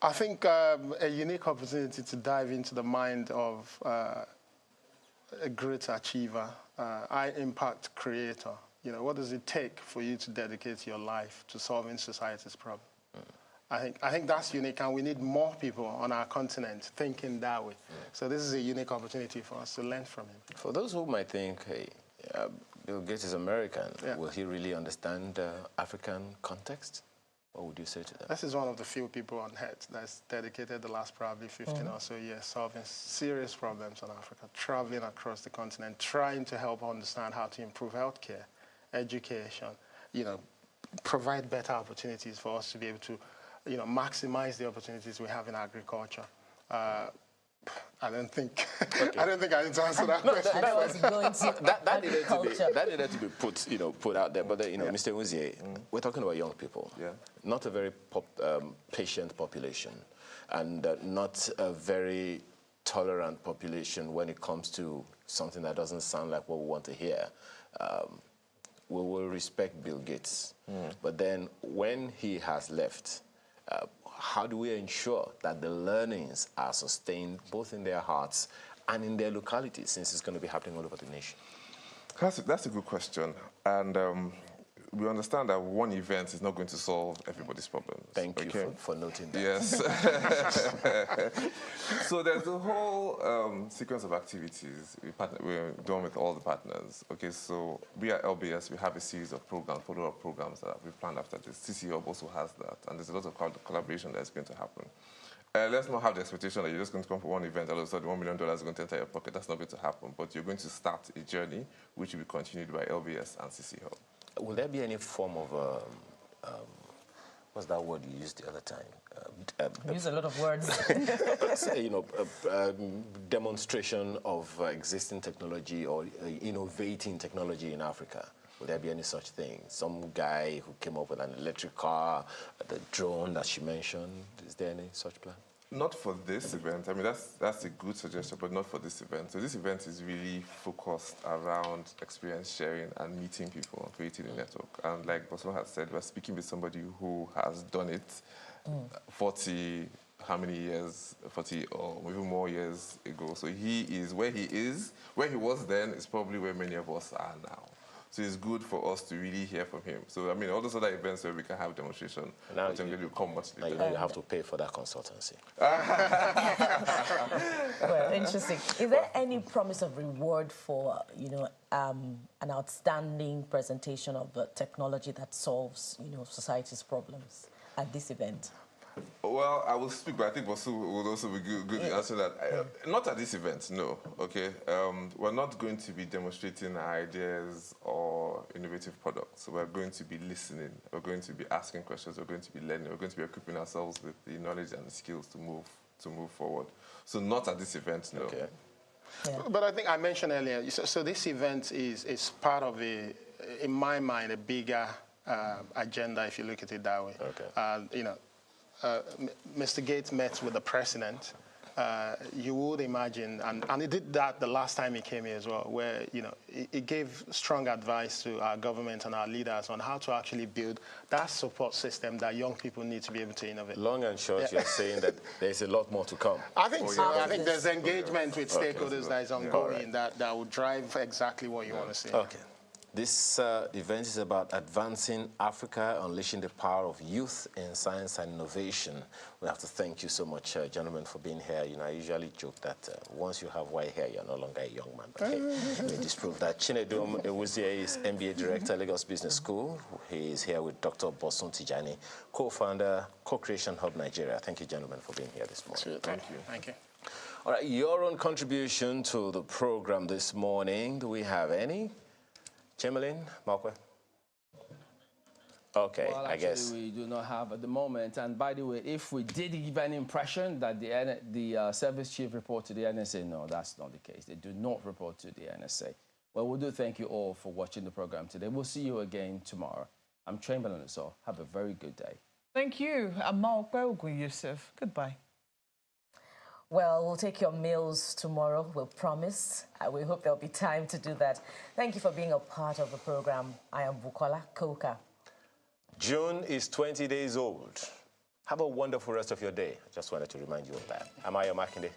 I think a unique opportunity to dive into the mind of a great achiever, high-impact creator. You know, what does it take for you to dedicate your life to solving society's problem? I think that's unique, and we need more people on our continent thinking that way. So this is a unique opportunity for us to learn from him. For those who might think, hey, Bill Gates is American, will he really understand African context? What would you say to that? This is one of the few people on earth that's dedicated the last probably 15 or so years solving serious problems in Africa, traveling across the continent, trying to help understand how to improve healthcare, education, you know, provide better opportunities for us to be able to, you know, maximize the opportunities we have in agriculture. I don't think I need to answer that question. That needed to be put out there. But Mr. Uzie, we're talking about young people. Not a very patient population, and not a very tolerant population when it comes to something that doesn't sound like what we want to hear. We will respect Bill Gates. But then when he has left, how do we ensure that the learnings are sustained both in their hearts and in their localities, since it's going to be happening all over the nation? That's a good question. And we understand that one event is not going to solve everybody's problems. Thank you for noting that. Yes. So there's a whole sequence of activities we're doing with all the partners. Okay, so we at LBS, we have a series of programs, follow-up programs that we planned after this. CC Hub also has that, and there's a lot of collaboration that's going to happen. Let's not have the expectation that you're just going to come for one event, all of a sudden $1 million is going to enter your pocket. That's not going to happen. But you're going to start a journey which will be continued by LBS and CC Hub. Will there be any form of, what's that word you used the other time? You use a lot of words. Demonstration of existing technology or innovating technology in Africa? Will there be any such thing? Some guy who came up with an electric car, the drone that she mentioned, is there any such plan? Not for this event. I mean, that's a good suggestion, but not for this event. So this event is really focused around experience sharing and meeting people and creating a network. And like Boson has said, we're speaking with somebody who has done it 40, how many years, 40 or even more years ago. So he is, where he was then is probably where many of us are now. So it's good for us to really hear from him. So, I mean, all those other events where we can have demonstration, now will come much later. Now you have to pay for that consultancy. Well, interesting. Is there any promise of reward for, an outstanding presentation of the technology that solves, society's problems at this event? Well, I will speak, but I think Bosu would also be good to answer that. Not at this event, no, okay? We're not going to be demonstrating ideas or innovative products. So we're going to be listening. We're going to be asking questions. We're going to be learning. We're going to be equipping ourselves with the knowledge and the skills to move forward. So not at this event, no. Okay. Yeah. But I think I mentioned earlier, so this event is part of in my mind, a bigger agenda, if you look at it that way. Okay. Mr. Gates met with the president. You would imagine, and he did that the last time he came here as well, where he gave strong advice to our government and our leaders on how to actually build that support system that young people need to be able to innovate. Long and short, you're saying that there's a lot more to come. I think so. I think there's engagement with stakeholders that is ongoing that will drive exactly what you want to see. Okay. This event is about advancing Africa, unleashing the power of youth in science and innovation. We have to thank you so much, gentlemen, for being here. I usually joke that once you have white hair, you're no longer a young man. But hey, we disprove that. Chinedum Ewuzie is MBA Director, Lagos Business School. He is here with Dr. Bosun Tijani, co-founder, Co-Creation Hub Nigeria. Thank you, gentlemen, for being here this morning. Sure, thank you. Thank you. All right, your own contribution to the program this morning. Do we have any? Chamberlain, Malkwe? Okay, well, I guess. we do not have at the moment. And by the way, if we did give an impression that the service chief report to the NSA, no, that's not the case. They do not report to the NSA. Well, we do thank you all for watching the program today. We'll see you again tomorrow. I'm Chamberlain, so have a very good day. Thank you. I'm Malkwe Yusuf. Goodbye. Well, we'll take your meals tomorrow, we'll promise. We hope there'll be time to do that. Thank you for being a part of the program. I am Bukola Koka. June is 20 days old. Have a wonderful rest of your day. I just wanted to remind you of that. Am I your Makinde?